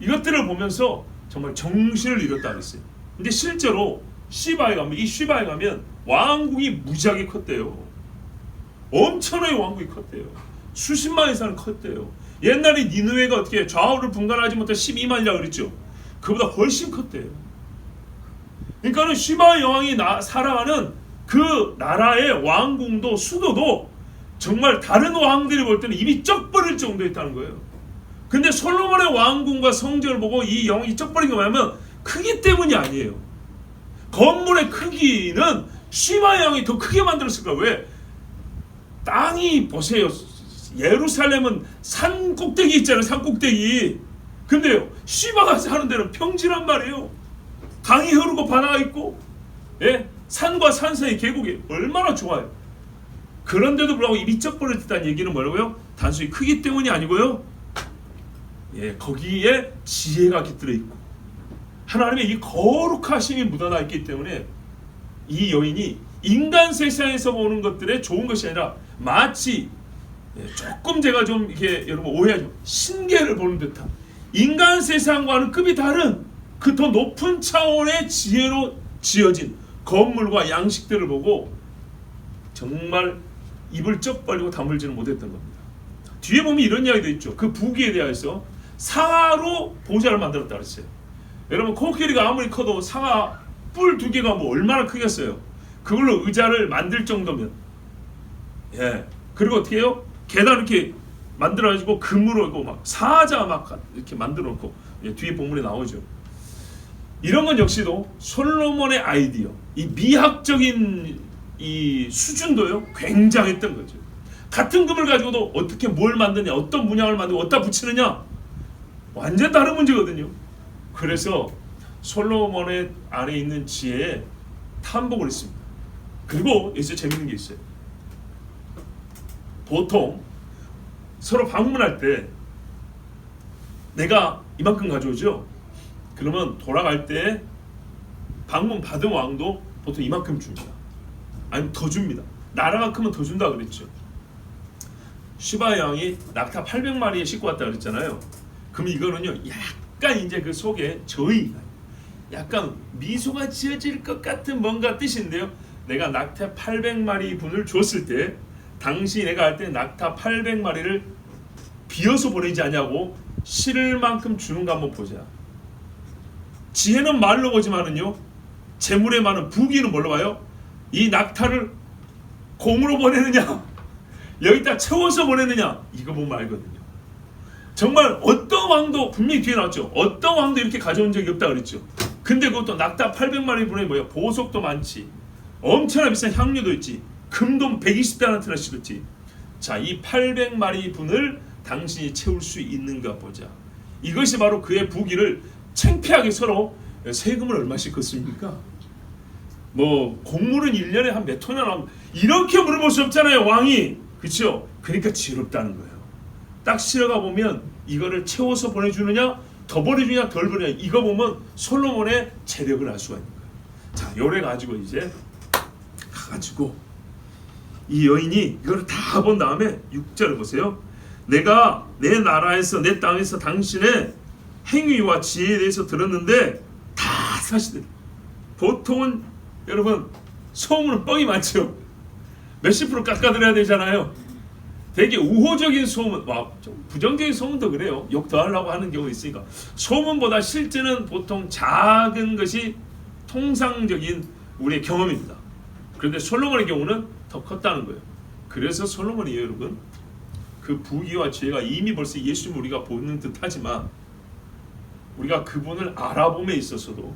이것들을 보면서 정말 정신을 잃었다 그랬어요. 근데 실제로 시바에 가면 왕궁이 무지하게 컸대요. 엄청나게 왕궁이 컸대요. 수십만 이상 컸대요. 옛날에 니느웨가 어떻게 좌우를 분간하지 못해 12만이라고 그랬죠. 그보다 훨씬 컸대요. 그러니까는 시바 여왕이 살아가는 그 나라의 왕궁도 수도도 정말 다른 왕들이 볼 때는 입이 쩍 벌릴 정도였다는 거예요. 근데 솔로몬의 왕궁과 성전을 보고 이 영이 쩍 벌린 게 뭐냐면 크기 때문이 아니에요. 건물의 크기는 시바 여왕이 더 크게 만들었을 거예요. 왜? 땅이 보세요. 예루살렘은 산 꼭대기 있잖아요. 산 꼭대기. 근데요, 시바가 사는 데는 평지란 말이에요. 강이 흐르고 바다가 있고, 예? 산과 산 사이 계곡이 얼마나 좋아요. 그런데도 불구하고 입이 쩍 벌어졌다는 얘기는 뭐라고요? 단순히 크기 때문이 아니고요, 예, 거기에 지혜가 깃들어 있고 하나님의 이 거룩하심이 묻어나 있기 때문에 이 여인이 인간 세상에서 보는 것들의 좋은 것이 아니라 마치, 예, 조금 제가 좀 이렇게 여러분 오해하죠. 신계를 보는 듯한, 인간 세상과는 급이 다른 그 더 높은 차원의 지혜로 지어진 건물과 양식들을 보고 정말 입을 쩍 벌리고 다물지는 못했던 겁니다. 뒤에 보면 이런 이야기도 있죠. 그 부귀에 대해서 상아로 보좌를 만들었다 그랬어요. 여러분, 코끼리가 아무리 커도 상아 뿔 2개가 뭐 얼마나 크겠어요. 그걸로 의자를 만들 정도면, 예. 그리고 어떻게 해요? 계단 이렇게 만들어가지고 금으로 막 사자 막 이렇게 만들어 놓고, 예, 뒤에 본문에 나오죠. 이런 건 역시도 솔로몬의 아이디어, 이 미학적인 이 수준도요 굉장했던 거죠. 같은 금을 가지고도 어떻게 뭘 만드냐, 어떤 문양을 만들고 어디다 붙이느냐, 완전 다른 문제거든요. 그래서 솔로몬의 안에 있는 지혜에 탐복을 했습니다. 그리고 여기서 재밌는 게 있어요. 보통 서로 방문할 때 내가 이만큼 가져오죠. 그러면 돌아갈 때 방문 받은 왕도 보통 이만큼 줍니다. 아니면 더 줍니다. 나라만큼은 더 준다 그랬죠. 시바 왕이 낙타 800마리에 싣고 왔다 그랬잖아요. 그럼 이거는요, 약간 이제 그 속에 저희가 약간 미소가 지어질 것 같은 뭔가 뜻인데요. 내가 낙타 800마리 분을 줬을 때 당시 내가 할 때 낙타 800마리를 비어서 보내지 않냐고 실을 만큼 주는가 한번 보자. 지혜는 말로 보지만은요, 재물에 많은 부귀는 뭘로 봐요? 이 낙타를 공으로 보내느냐, 여기다 채워서 보내느냐, 이거 보면 알거든요. 정말 어떤 왕도, 분명히 뒤에 나왔죠. 어떤 왕도 이렇게 가져온 적이 없다 그랬죠. 근데 그것도 낙타 800마리 분에 뭐야, 보석도 많지, 엄청나 비싼 향료도 있지, 금도 120달란트나 실었지. 자, 이 800마리 분을 당신이 채울 수 있는가 보자. 이것이 바로 그의 부귀를, 창피하게 서로 세금을 얼마씩 걷습니까? 뭐 곡물은 1년에 한 몇 톤이나 나옵니다. 이렇게 물어볼 수 없잖아요, 왕이. 그렇죠? 그러니까 지혜롭다는 거예요. 딱 실어가 보면 이거를 채워서 보내주느냐, 더 보내주냐, 덜 보내주냐, 이거 보면 솔로몬의 재력을 알 수가 있는 거예요. 자, 요래 가지고 이제 가가지고 이 여인이 이걸 다 본 다음에 6절을 보세요. 내가 내 나라에서, 내 땅에서 당신의 행위와 지혜에 대해서 들었는데 다 사실은, 보통은 여러분 소문은 뻥이 많죠. 몇십 프로 깎아드려야 되잖아요. 되게 우호적인 소문, 좀 부정적인 소문도 그래요. 욕 더 하려고 하는 경우 있으니까. 소문보다 실제는 보통 작은 것이 통상적인 우리의 경험입니다. 그런데 솔로몬의 경우는 더 컸다는 거예요. 그래서 솔로몬이 여러분, 그 부귀와 지혜가 이미 벌써 예수님 우리가 보는 듯하지만, 우리가 그분을 알아봄에 있어서도,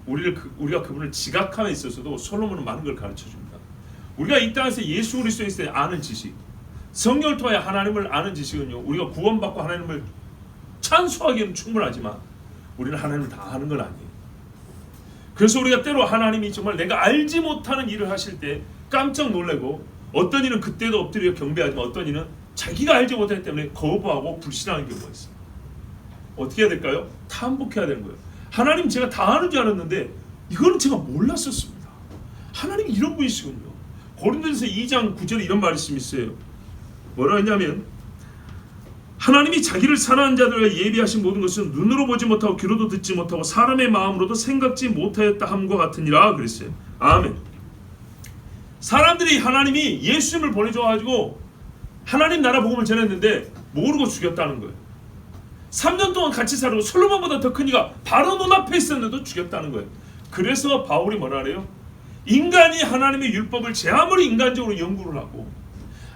우리가 그분을 지각함에 있어서도 솔로몬은 많은 걸 가르쳐 줍니다. 우리가 이 땅에서 예수 그리스도에 있을 때 아는 지식, 성경을 통해 하나님을 아는 지식은요, 우리가 구원받고 하나님을 찬송하기에는 충분하지만 우리는 하나님을 다 아는 건 아니에요. 그래서 우리가 때로 하나님이 정말 내가 알지 못하는 일을 하실 때 깜짝 놀래고, 어떤 이는 그때도 엎드려 경배하지만 어떤 이는 자기가 알지 못하기 때문에 거부하고 불신하는 경우가 있어요. 어떻게 해야 될까요? 탐복해야 되는 거예요. 하나님, 제가 다 아는 줄 알았는데 이거는 제가 몰랐었습니다. 하나님이 이런 분이시군요. 고린도전서 2장 9절에 이런 말씀이 있어요. 뭐라 했냐면, 하나님이 자기를 사랑하는 자들에게 예비하신 모든 것은 눈으로 보지 못하고 귀로도 듣지 못하고 사람의 마음으로도 생각지 못하였다 함과 같으니라 그랬어요. 아멘. 사람들이 하나님이 예수님을 보내줘가지고 하나님 나라 복음을 전했는데 모르고 죽였다는 거예요. 3년 동안 같이 살고 솔로몬보다 더 큰 이가 바로 눈앞에 있었는데도 죽였다는 거예요. 그래서 바울이 뭐라 그래요? 인간이 하나님의 율법을 제 아무리 인간적으로 연구를 하고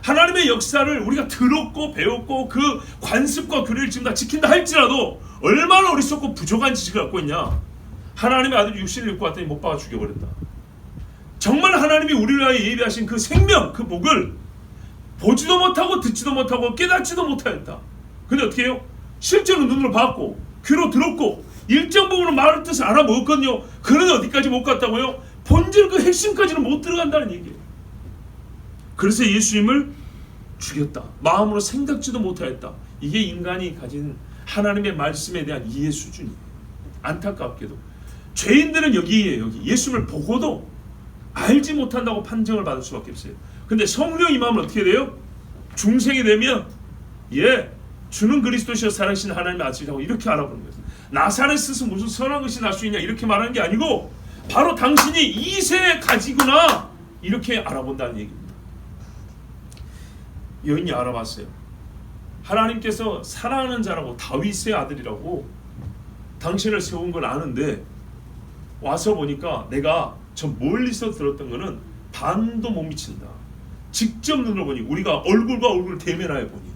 하나님의 역사를 우리가 들었고 배웠고 그 관습과 규례를 지금 다 지킨다 할지라도 얼마나 어리석고 부족한 지식을 갖고 있냐. 하나님의 아들 육신을 입고 왔더니 못 박아 죽여버렸다. 정말 하나님이 우리를 위하여 예비하신 그 생명, 그 복을 보지도 못하고 듣지도 못하고 깨닫지도 못하였다. 근데 어떻게 해요? 실제로 눈으로 봤고 귀로 들었고 일정 부분은 말을 뜻을 알아먹었거든요. 그런데 어디까지 못 갔다고요? 본질 그 핵심까지는 못 들어간다는 얘기예요. 그래서 예수님을 죽였다. 마음으로 생각지도 못하였다. 이게 인간이 가진 하나님의 말씀에 대한 이해 수준이에요. 안타깝게도 죄인들은 여기에 예수님을 보고도 알지 못한다고 판정을 받을 수밖에 없어요. 근데 성령 임하면 어떻게 돼요? 중생이 되면 주는 그리스도시여 살아계신 하나님의 아들이라고 이렇게 알아보는 거예요. 나사렛에서 무슨 선한 것이 날 수 있냐 이렇게 말하는 게 아니고 바로 당신이 이세 가지구나 이렇게 알아본다는 얘기입니다. 여인이 알아봤어요. 하나님께서 사랑하는 자라고 다윗의 아들이라고 당신을 세운 걸 아는데 와서 보니까 내가 저 멀리서 들었던 거는 반도 못 미친다. 직접 눈으로 보니 우리가 얼굴과 얼굴을 대면하여 보니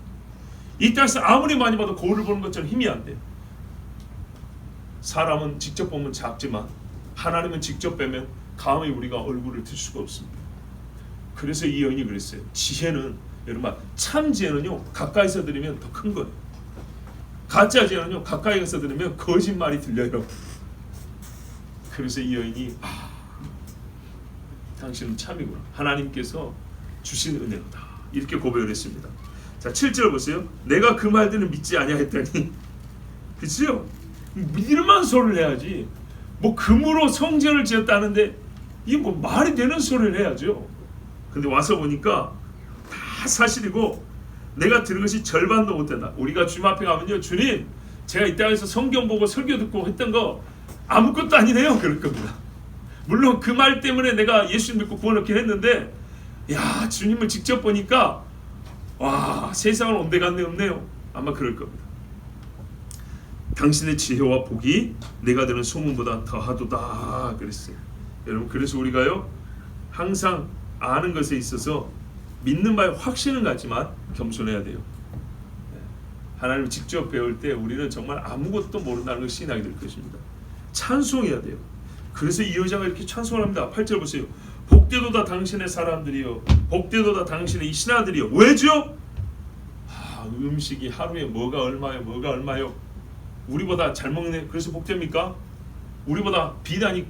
이 땅에서 아무리 많이 봐도 거울을 보는 것처럼 힘이 안 돼. 사람은 직접 보면 작지만 하나님은 직접 뵈면 감히 우리가 얼굴을 들 수가 없습니다. 그래서 이 여인이 그랬어요. 지혜는 여러분 참 지혜는요 가까이서 들으면 더 큰 거예요. 가짜 지혜는요 가까이 가서 들으면 거짓말이 들려요. 그래서 이 여인이 당신은 참이구나. 하나님께서 주신 은혜로다. 이렇게 고백을 했습니다. 자 7절 보세요. 내가 그 말들은 믿지 아니하였더니 그치요? 믿을만 소리를 해야지. 뭐 금으로 성전을 지었다는데 이게 뭐 말이 되는 소리를 해야죠. 근데 와서 보니까 다 사실이고 내가 들은 것이 절반도 못 된다. 우리가 주님 앞에 가면요 주님 제가 이 땅에서 성경 보고 설교 듣고 했던 거 아무것도 아니네요 그럴 겁니다. 물론 그 말 때문에 내가 예수 믿고 구원 얻긴 했는데 야 주님을 직접 보니까 와 세상은 온데간데 없네요. 아마 그럴 겁니다. 당신의 지혜와 복이 내가 들은 소문보다 더하도다 그랬어요. 여러분 그래서 우리가요 항상 아는 것에 있어서 믿는 바에 확신은 갖지만 겸손해야 돼요. 하나님을 직접 배울 때 우리는 정말 아무것도 모른다는 걸 시인하게 될 것입니다. 찬송해야 돼요. 그래서 이 여자가 이렇게 찬송을 합니다. 8절 보세요. 복되도다 당신의 사람들이요, 복되도다 당신의 이 신하들이요. 왜죠? 음식이 하루에 뭐가 얼마요? 우리보다 잘 먹네. 그래서 복됩니까? 우리보다 비단이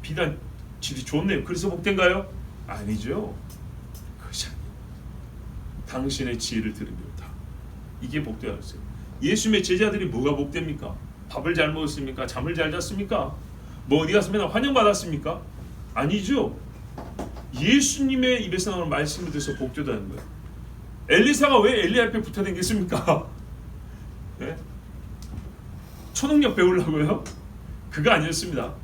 비단 질이 좋네요. 그래서 복된가요? 아니죠. 그것이 아니에요. 당신의 지혜를 들으며 이게 복되다 그랬어요. 예수님의 제자들이 뭐가 복됩니까? 밥을 잘 먹었습니까? 잠을 잘 잤습니까? 뭐 어디 가서 맨날 환영받았습니까? 아니죠. 예수님의 입에서 나오는 말씀을 들어서 복되다는 거예요. 엘리사가 왜 엘리야 앞에 붙어 다녔습니까? 네? 초능력 배우려고요? 그거 아니었습니다.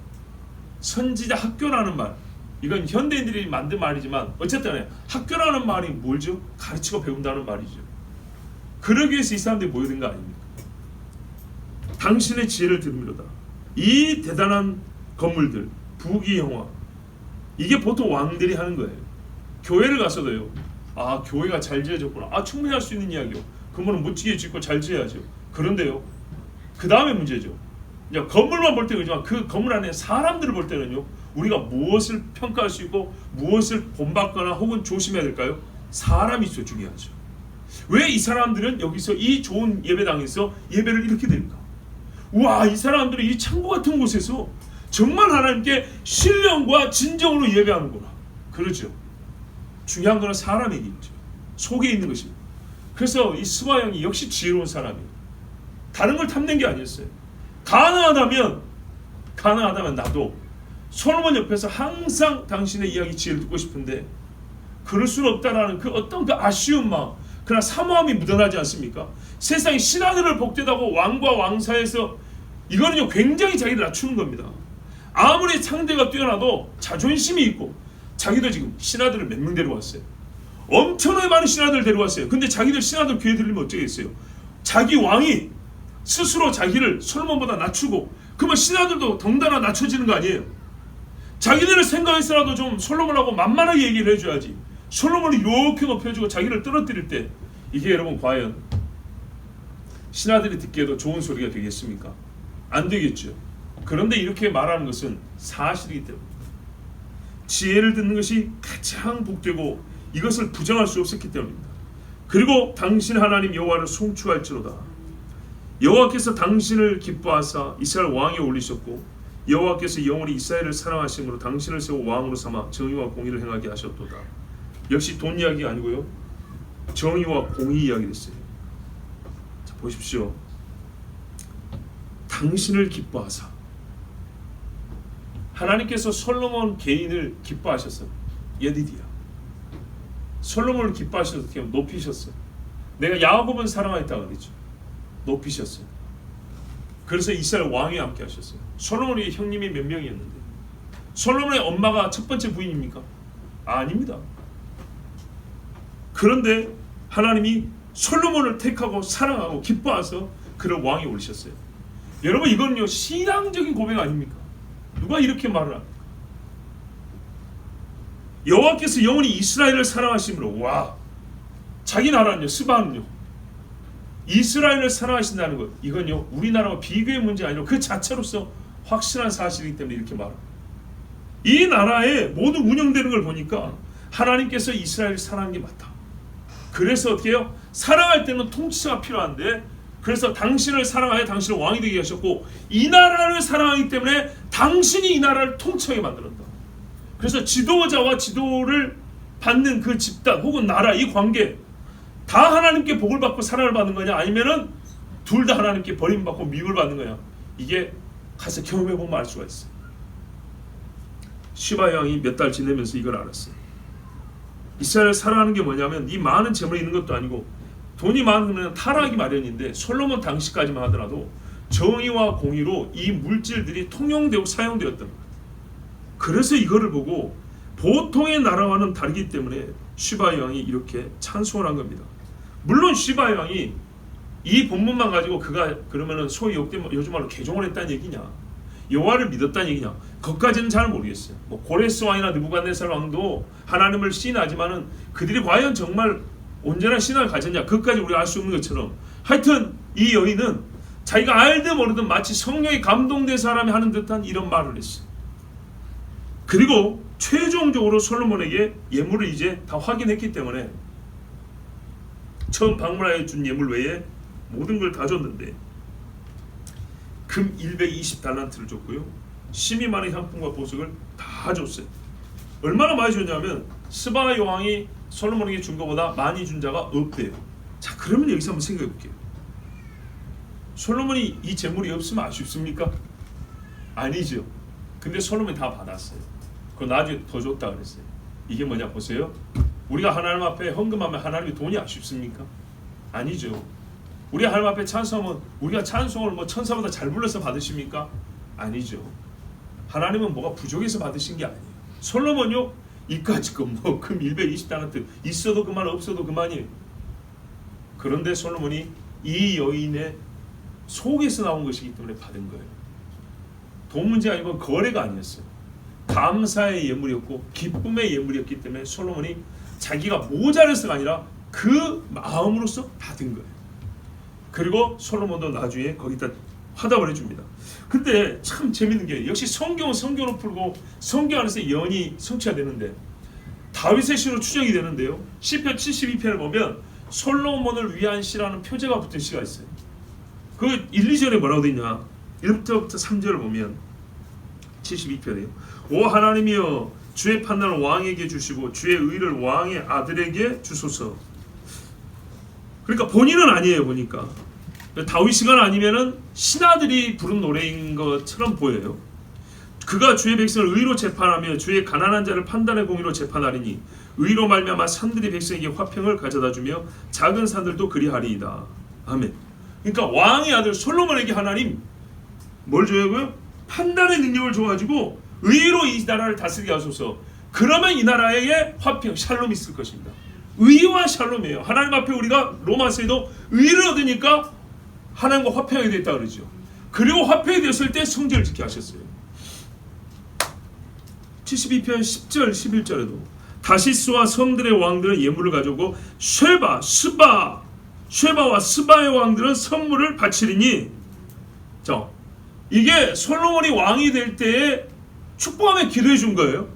선지자 학교라는 말, 이건 현대인들이 만든 말이지만 어쨌든 학교라는 말이 뭘죠? 가르치고 배운다는 말이죠. 그러기 위해서 이 사람들이 모여든 거 아닙니까? 당신의 지혜를 들으미로다. 이 대단한 건물들, 부귀영화, 이게 보통 왕들이 하는 거예요. 교회를 가서도요. 교회가 잘 지어졌구나. 충분히 할 수 있는 이야기요. 그러면 멋지게 짓고 잘 지어야죠. 그런데요, 그 다음에 문제죠. 이제 건물만 볼 때는 그렇지만 그 건물 안에 사람들을 볼 때는요, 우리가 무엇을 평가할 수 있고 무엇을 본받거나 혹은 조심해야 될까요? 사람이 더 중요하죠. 왜 이 사람들은 여기서 이 좋은 예배당에서 예배를 이렇게 드립니까? 우와, 이 사람들은 이 창고 같은 곳에서 정말 하나님께 신령과 진정으로 예배하는구나. 그렇죠. 중요한 것은 사람의 일이죠. 속에 있는 것입니다. 그래서 이 스바 왕이 역시 지혜로운 사람이에요. 다른 걸 탐낸 게 아니었어요. 가능하다면 나도 솔로몬 옆에서 항상 당신의 이야기 지혜를 듣고 싶은데 그럴 수는 없다라는 그 어떤 그 아쉬운 마음, 그러나 사모함이 묻어나지 않습니까? 세상의 신하들을 복되다고 왕과 왕사에서 이거는요 굉장히 자기를 낮추는 겁니다. 아무리 상대가 뛰어나도 자존심이 있고 자기도 지금 신하들을 몇 명 데려왔어요. 엄청나게 많은 신하들을 데려왔어요. 근데 자기들 신하들 귀에 들리면 어쩌겠어요? 자기 왕이 스스로 자기를 솔로몬보다 낮추고 그러면 신하들도 덩달아 낮춰지는 거 아니에요? 자기들을 생각해서라도 좀 솔로몬하고 만만하게 얘기를 해줘야지. 솔로몬을 이렇게 높여주고 자기를 떨어뜨릴 때 이게 여러분 과연 신하들이 듣기에도 좋은 소리가 되겠습니까? 안 되겠죠. 그런데 이렇게 말하는 것은 사실이기 때문에 지혜를 듣는 것이 가장 복되고 이것을 부정할 수 없었기 때문입니다. 그리고 당신 하나님 여호와를 송축할지로다. 여호와께서 당신을 기뻐하사 이스라엘 왕에 올리셨고 여호와께서 영원히 이스라엘을 사랑하심으로 당신을 세워 왕으로 삼아 정의와 공의를 행하게 하셨도다. 역시 돈 이야기 아니고요, 정의와 공의 이야기 됐어요. 자, 보십시오. 당신을 기뻐하사, 하나님께서 솔로몬 개인을 기뻐하셨어요. 예디디야. 솔로몬을 기뻐하셔서 어떻게 높이셨어요. 내가 야곱은 사랑하였다고 그랬죠. 높이셨어요. 그래서 이스라엘 왕이 함께 하셨어요. 솔로몬의 형님이 몇 명이었는데 솔로몬의 엄마가 첫 번째 부인입니까? 아닙니다. 그런데 하나님이 솔로몬을 택하고 사랑하고 기뻐해서 그를 왕에 올리셨어요. 여러분 이건요 신앙적인 고백 아닙니까? 누가 이렇게 말을 합니까? 여호와께서 영원히 이스라엘을 사랑하심으로, 와, 자기 나라는요, 스바는요, 이스라엘을 사랑하신다는 것, 이건요 우리나라와 비교의 문제 아니라 그 자체로서 확실한 사실이기 때문에 이렇게 말합니다. 이 나라에 모두 운영되는 걸 보니까 하나님께서 이스라엘을 사랑하는 게 맞다. 그래서 어떻게 해요? 사랑할 때는 통치자가 필요한데, 그래서 당신을 사랑하여 당신을 왕이 되게 하셨고 이 나라를 사랑하기 때문에 당신이 이 나라를 통치하게 만들었다. 그래서 지도자와 지도를 받는 그 집단 혹은 나라, 이 관계 다 하나님께 복을 받고 사랑을 받는 거냐, 아니면은 둘 다 하나님께 버림받고 미움을 받는 거냐, 이게 가서 경험해 보면 알 수가 있어요. 시바 왕이 몇 달 지내면서 이걸 알았어요. 이스라엘을 사랑하는 게 뭐냐면 이 많은 재물이 있는 것도 아니고 돈이 많으면 타락하기 마련인데 솔로몬 당시까지만 하더라도 정의와 공의로 이 물질들이 통용되고 사용되었던 것. 그래서 이거를 보고 보통의 나라와는 다르기 때문에 시바 왕이 이렇게 찬송을 한 겁니다. 물론 시바 왕이 이 본문만 가지고 그가 그러면은 소위 요즘 말로 개종을 했다는 얘기냐? 여호와를 믿었다는 얘기냐? 그것까지는 잘 모르겠어요. 뭐 고레스 왕이나 느부갓네살 왕도 하나님을 시인하지만은 그들이 과연 정말 온전한 신앙을 가졌냐? 그것까지 우리가 알 수 없는 것처럼 하여튼 이 여인은 자기가 알든 모르든 마치 성령에 감동된 사람이 하는 듯한 이런 말을 했어요. 그리고 최종적으로 솔로몬에게 예물을 이제 다 확인했기 때문에 처음 방문하여 준 예물 외에 모든 걸 다 줬는데 금 120달란트를 줬고요. 심이 많은 향품과 보석을 다 줬어요. 얼마나 많이 줬냐면 스바 여왕이 솔로몬에게 준 것보다 많이 준 자가 없대요. 자, 그러면 여기서 한번 생각해 볼게요. 솔로몬이 이 재물이 없으면 아쉽습니까? 아니죠. 근데 솔로몬이 다 받았어요. 그거 나중에 더 줬다 그랬어요. 이게 뭐냐 보세요. 우리가 하나님 앞에 헌금하면 하나님이 돈이 아쉽습니까? 아니죠. 우리 하나님 앞에 찬송하면 우리가 찬송을 뭐 천사보다 잘 불러서 받으십니까? 아니죠. 하나님은 뭐가 부족해서 받으신 게 아니에요. 솔로몬요 이까짓 거 뭐 금 120달란트 있어도 그만 없어도 그만이에요. 그런데 솔로몬이 이 여인의 속에서 나온 것이기 때문에 받은 거예요. 돈 문제 아니고 거래가 아니었어요. 감사의 예물이었고 기쁨의 예물이었기 때문에 솔로몬이 자기가 모자라서가 아니라 그 마음으로서 받은 거예요. 그리고 솔로몬도 나중에 거기다 화답을 해줍니다. 근데 참 재밌는 게 역시 성경은 성경으로 풀고 성경 안에서 연이 성취되는데 다윗의 시로 추정이 되는데요. 시편 72편을 보면 솔로몬을 위한 시라는 표제가 붙은 시가 있어요. 그 1, 2절에 뭐라고 되어 있냐? 1부터 3절을 보면 72편이에요. 오 하나님이여 주의 판단을 왕에게 주시고 주의 의를 왕의 아들에게 주소서. 그러니까 본인은 아니에요. 보니까 다윗 시가 아니면은 신하들이 부른 노래인 것처럼 보여요. 그가 주의 백성을 의로 재판하며 주의 가난한 자를 판단의 공의로 재판하리니 의로 말미암아 산들이 백성에게 화평을 가져다주며 작은 산들도 그리하리이다. 아멘. 그러니까 왕의 아들 솔로몬에게 하나님 뭘 줘야고요? 판단의 능력을 줘가지고 의로 이 나라를 다스리게 하소서. 그러면 이 나라에 화평, 샬롬이 있을 것입니다. 의와 샬롬이에요. 하나님 앞에 우리가 로마서에도 의를 얻으니까 하나님과 화평이 됐다 그러죠. 그리고 화평이 됐을 때 성전을 짓게 하셨어요. 72편 10절 11절에도 다시스와 섬들의 왕들은 예물을 가져오고 쉐바와 스바의 왕들은 선물을 바치리니. 자, 이게 솔로몬이 왕이 될 때에 축복하며 기도해 준 거예요.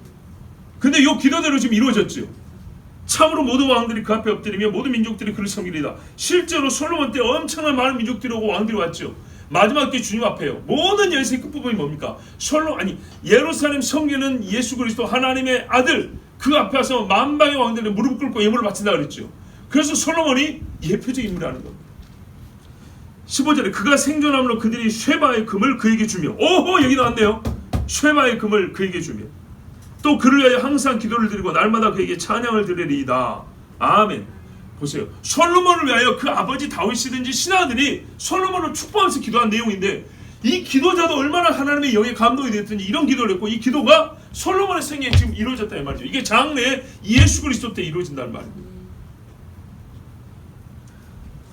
근데 이 기도대로 지금 이루어졌죠. 참으로 모든 왕들이 그 앞에 엎드리며 모든 민족들이 그를 섬기리다. 실제로 솔로몬 때 엄청난 많은 민족들이 오고 왕들이 왔죠. 마지막 때 주님 앞에요. 모든 열쇠의 끝부분이 뭡니까? 예루살렘 성기는 예수 그리스도 하나님의 아들, 그 앞에 와서 만방의 왕들이 무릎 꿇고 예물을 바친다 그랬죠. 그래서 솔로몬이 예표적 인물이라는 겁니다. 15절에 그가 생존함으로 그들이 쉐바의 금을 그에게 주며, 오호 여기 나왔네요. 쉐바의 금을 그에게 주며 또 그를 위하여 항상 기도를 드리고 날마다 그에게 찬양을 드리리이다. 아멘. 보세요. 솔로몬을 위하여 그 아버지 다윗이든지 신하들이 솔로몬을 축복하면서 기도한 내용인데 이 기도자도 얼마나 하나님의 영에 감동이 됐든지 이런 기도를 했고 이 기도가 솔로몬의 생애에 지금 이루어졌다는 말이죠. 이게 장래에 예수 그리스도 때 이루어진다는 말입니다.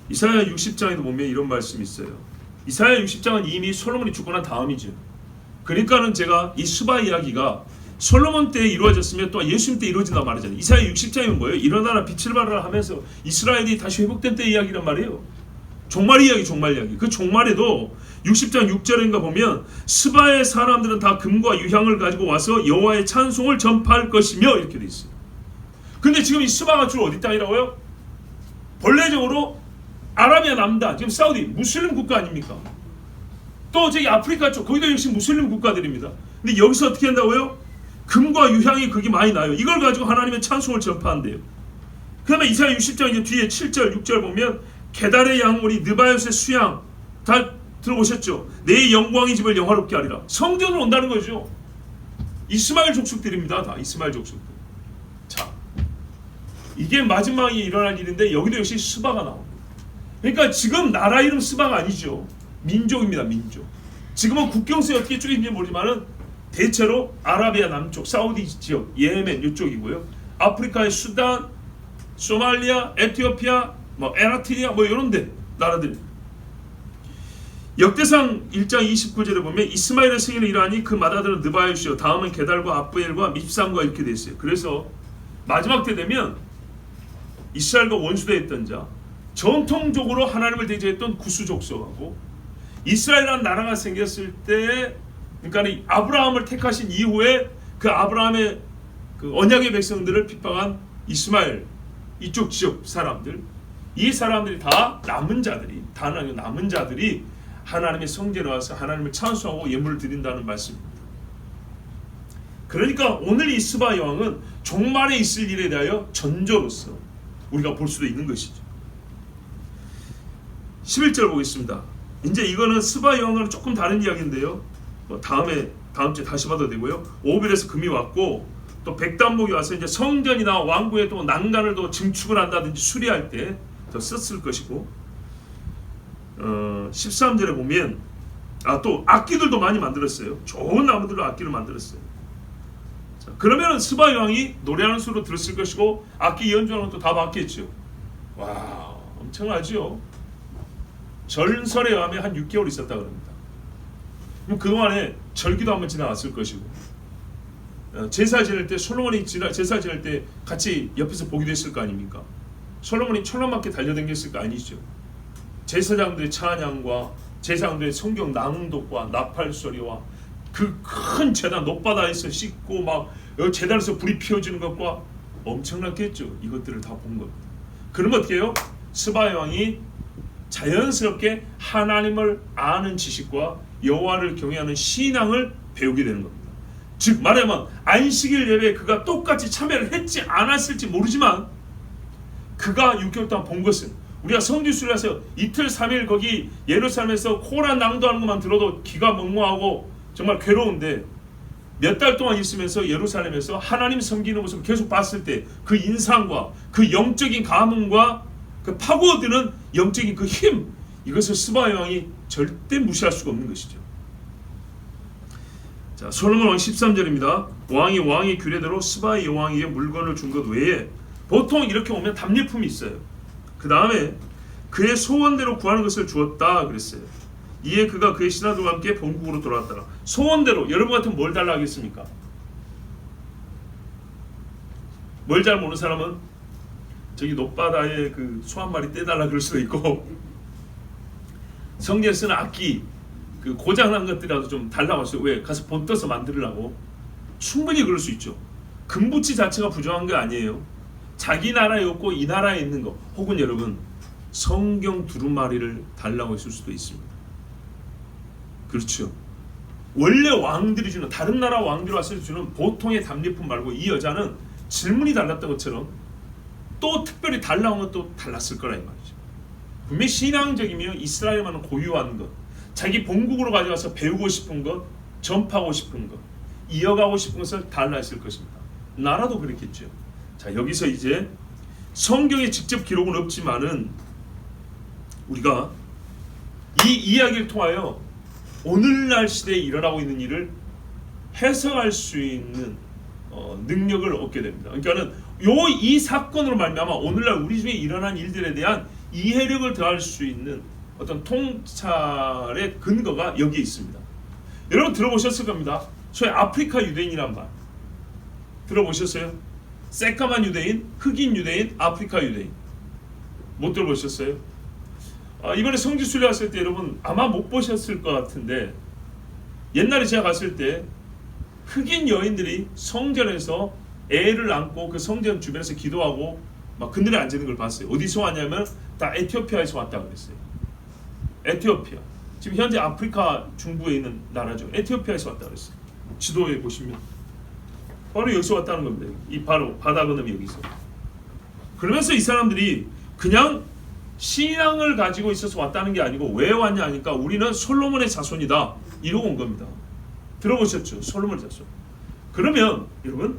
이사야 60장에도 보면 이런 말씀이 있어요. 이사야 60장은 이미 솔로몬이 죽고 난 다음이죠. 그러니까는 제가 이 스바 이야기가 솔로몬 때 이루어졌으면 또 예수님 때 이루어진다고 말하잖아요. 이사야 60장이면 뭐예요? 일어나라 빛을 발하라 하면서 이스라엘이 다시 회복된 때 이야기란 말이에요. 종말 이야기, 종말 이야기. 그 종말에도 60장 6절인가 보면 스바의 사람들은 다 금과 유향을 가지고 와서 여호와의 찬송을 전파할 것이며 이렇게 돼 있어요. 근데 지금 이 스바가 주로 어디 땅이라고요? 본래적으로 아라비아 남단, 지금 사우디 무슬림 국가 아닙니까? 또 저기 아프리카 쪽 거기도 역시 무슬림 국가들입니다. 근데 여기서 어떻게 한다고요? 금과 유향이 거기 많이 나요. 이걸 가지고 하나님의 찬송을 전파한대요. 그 다음에 이사야 60장 이제 뒤에 7절 6절 보면 게달의 양물이 느바요스의 수양 다 들어보셨죠? 내 영광이 집을 영화롭게 하리라. 성전으로 온다는 거죠. 이스마엘 족속들입니다. 다 이스마엘 족속들. 자, 이게 마지막에 일어날 일인데 여기도 역시 스바가 나옵니다. 그러니까 지금 나라 이름 스바가 아니죠. 민족입니다. 민족. 지금은 국경선이 어떻게 쪼개진지 모르지만은 대체로 아라비아 남쪽, 사우디 지역, 예멘 이쪽이고요. 아프리카의 수단, 소말리아, 에티오피아, 에라트리아 이런데 나라들. 역대상 1장 29절에 보면 이스마엘의 승인을 이러하니 그 맏아들은 느바요시요 다음은 게달과 압부엘과 밉삼과 이렇게 돼 있어요. 그래서 마지막 때 되면 이스라엘과 원수대했던 자, 전통적으로 하나님을 대적했던 구스 족속하고 이스라엘이라는 나라가 생겼을 때, 그러니까 아브라함을 택하신 이후에 그 아브라함의 그 언약의 백성들을 핍박한 이스마엘 이쪽 지역 사람들, 이 사람들이 다 남은 자들이 하나님의 성전에 와서 하나님을 찬송하고 예물을 드린다는 말씀입니다. 그러니까 오늘 이 스바 여왕은 종말에 있을 일에 대하여 전조로서 우리가 볼 수도 있는 것이죠. 11절 보겠습니다. 이제 이거는 스바 여왕과는 조금 다른 이야기인데요. 다음 주에 다시 봐도 되고요. 오빌에서 금이 왔고 또 백단목이 와서 이제 성전이나 왕궁에 또 난간을 또 증축을 한다든지 수리할 때 더 썼을 것이고, 13절에 보면 또 악기들도 많이 만들었어요. 좋은 나무들로 악기를 만들었어요. 자, 그러면 스바 여왕이 노래하는 수로 들었을 것이고 악기 연주하는 것도 다 바뀌었죠. 와, 엄청나죠. 전설에 의하면 한 6개월 있었다 그럽니다. 그럼 그동안에 절기도 한번 지나갔을 것이고, 제사 지낼 때 솔로몬이 제사 지낼 때 같이 옆에서 보기도 했을 거 아닙니까? 솔로몬이 천런맞게 달려다녔을 거 아니죠. 제사장들의 찬양과 제사장들의 성경 낭독과 나팔 소리와 그 큰 제단 높바다에서 씻고 막 제단에서 불이 피어지는 것과 엄청났겠죠. 이것들을 다 본 겁니다. 그러면 어떻게 해요? 스바 여왕이 자연스럽게 하나님을 아는 지식과 여호와를 경외하는 신앙을 배우게 되는 겁니다. 즉 말하면 안식일 예배에 그가 똑같이 참여를 했지 않았을지 모르지만 그가 6개월 동안 본 것은, 우리가 성지순례에서 이틀 3일 거기 예루살렘에서 코란 낭도하는 것만 들어도 기가 멍멍하고 정말 괴로운데, 몇 달 동안 있으면서 예루살렘에서 하나님 섬기는 모습을 계속 봤을 때 그 인상과 그 영적인 감흥과 그 파고드는 영적인 그 힘, 이것을 스바 여왕이 절대 무시할 수가 없는 것이죠. 자, 솔로몬 왕 13절입니다. 왕이 왕의 규례대로 스바 여왕에게 물건을 준 것 외에, 보통 이렇게 오면 답례품이 있어요. 그 다음에 그의 소원대로 구하는 것을 주었다 그랬어요. 이에 그가 그의 신하들과 함께 본국으로 돌아왔더라. 소원대로, 여러분 같으면 뭘 달라 하겠습니까? 뭘 잘 모르는 사람은 저기 높바다에 그 소 한 마리 떼달라 그럴 수도 있고, 성경에 쓰는 악기 그 고장난 것들이라도 좀 달라고 하세요. 왜? 가서 본 떠서 만들으려고. 충분히 그럴 수 있죠. 금붙이 자체가 부정한 게 아니에요. 자기 나라에 없고 이 나라에 있는 거, 혹은 여러분 성경 두루마리를 달라고 했을 수도 있습니다. 그렇죠. 원래 왕들이 주는, 다른 나라 왕들이 왔을 때 주는 보통의 답례품 말고 이 여자는 질문이 달랐던 것처럼 또 특별히 달라온 것도 달랐을 거라 이 말이죠. 분명히 신앙적이며 이스라엘만은 고유한 것, 자기 본국으로 가져가서 배우고 싶은 것, 전파하고 싶은 것, 이어가고 싶은 것을 달라 했을 것입니다. 나라도 그랬겠죠. 자, 여기서 이제 성경에 직접 기록은 없지만은 우리가 이 이야기를 통하여 오늘날 시대에 일어나고 있는 일을 해석할 수 있는 능력을 얻게 됩니다. 그러니까는 이 사건으로 말미암아 오늘날 우리 중에 일어난 일들에 대한 이해력을 더할 수 있는 어떤 통찰의 근거가 여기에 있습니다. 여러분 들어보셨을 겁니다. 소위 아프리카 유대인이란 말 들어보셨어요? 새까만 유대인, 흑인 유대인, 아프리카 유대인. 못 들어보셨어요? 이번에 성지순례 갔을 때 여러분 아마 못 보셨을 것 같은데, 옛날에 제가 갔을 때 흑인 여인들이 성전에서 애를 안고 그 성전 주변에서 기도하고 막 그늘에 앉아 있는 걸 봤어요. 어디서 왔냐면 다 에티오피아에서 왔다 그랬어요. 에티오피아. 지금 현재 아프리카 중부에 있는 나라죠. 에티오피아에서 왔다 그랬어요. 지도에 보시면 바로 여기서 왔다는 겁니다. 이 바로 바다 건너면 여기서. 그러면서 이 사람들이 그냥 신앙을 가지고 있어서 왔다는 게 아니고 왜 왔냐 하니까 우리는 솔로몬의 자손이다 이러고 온 겁니다. 들어보셨죠? 솔로몬의 자손. 그러면 여러분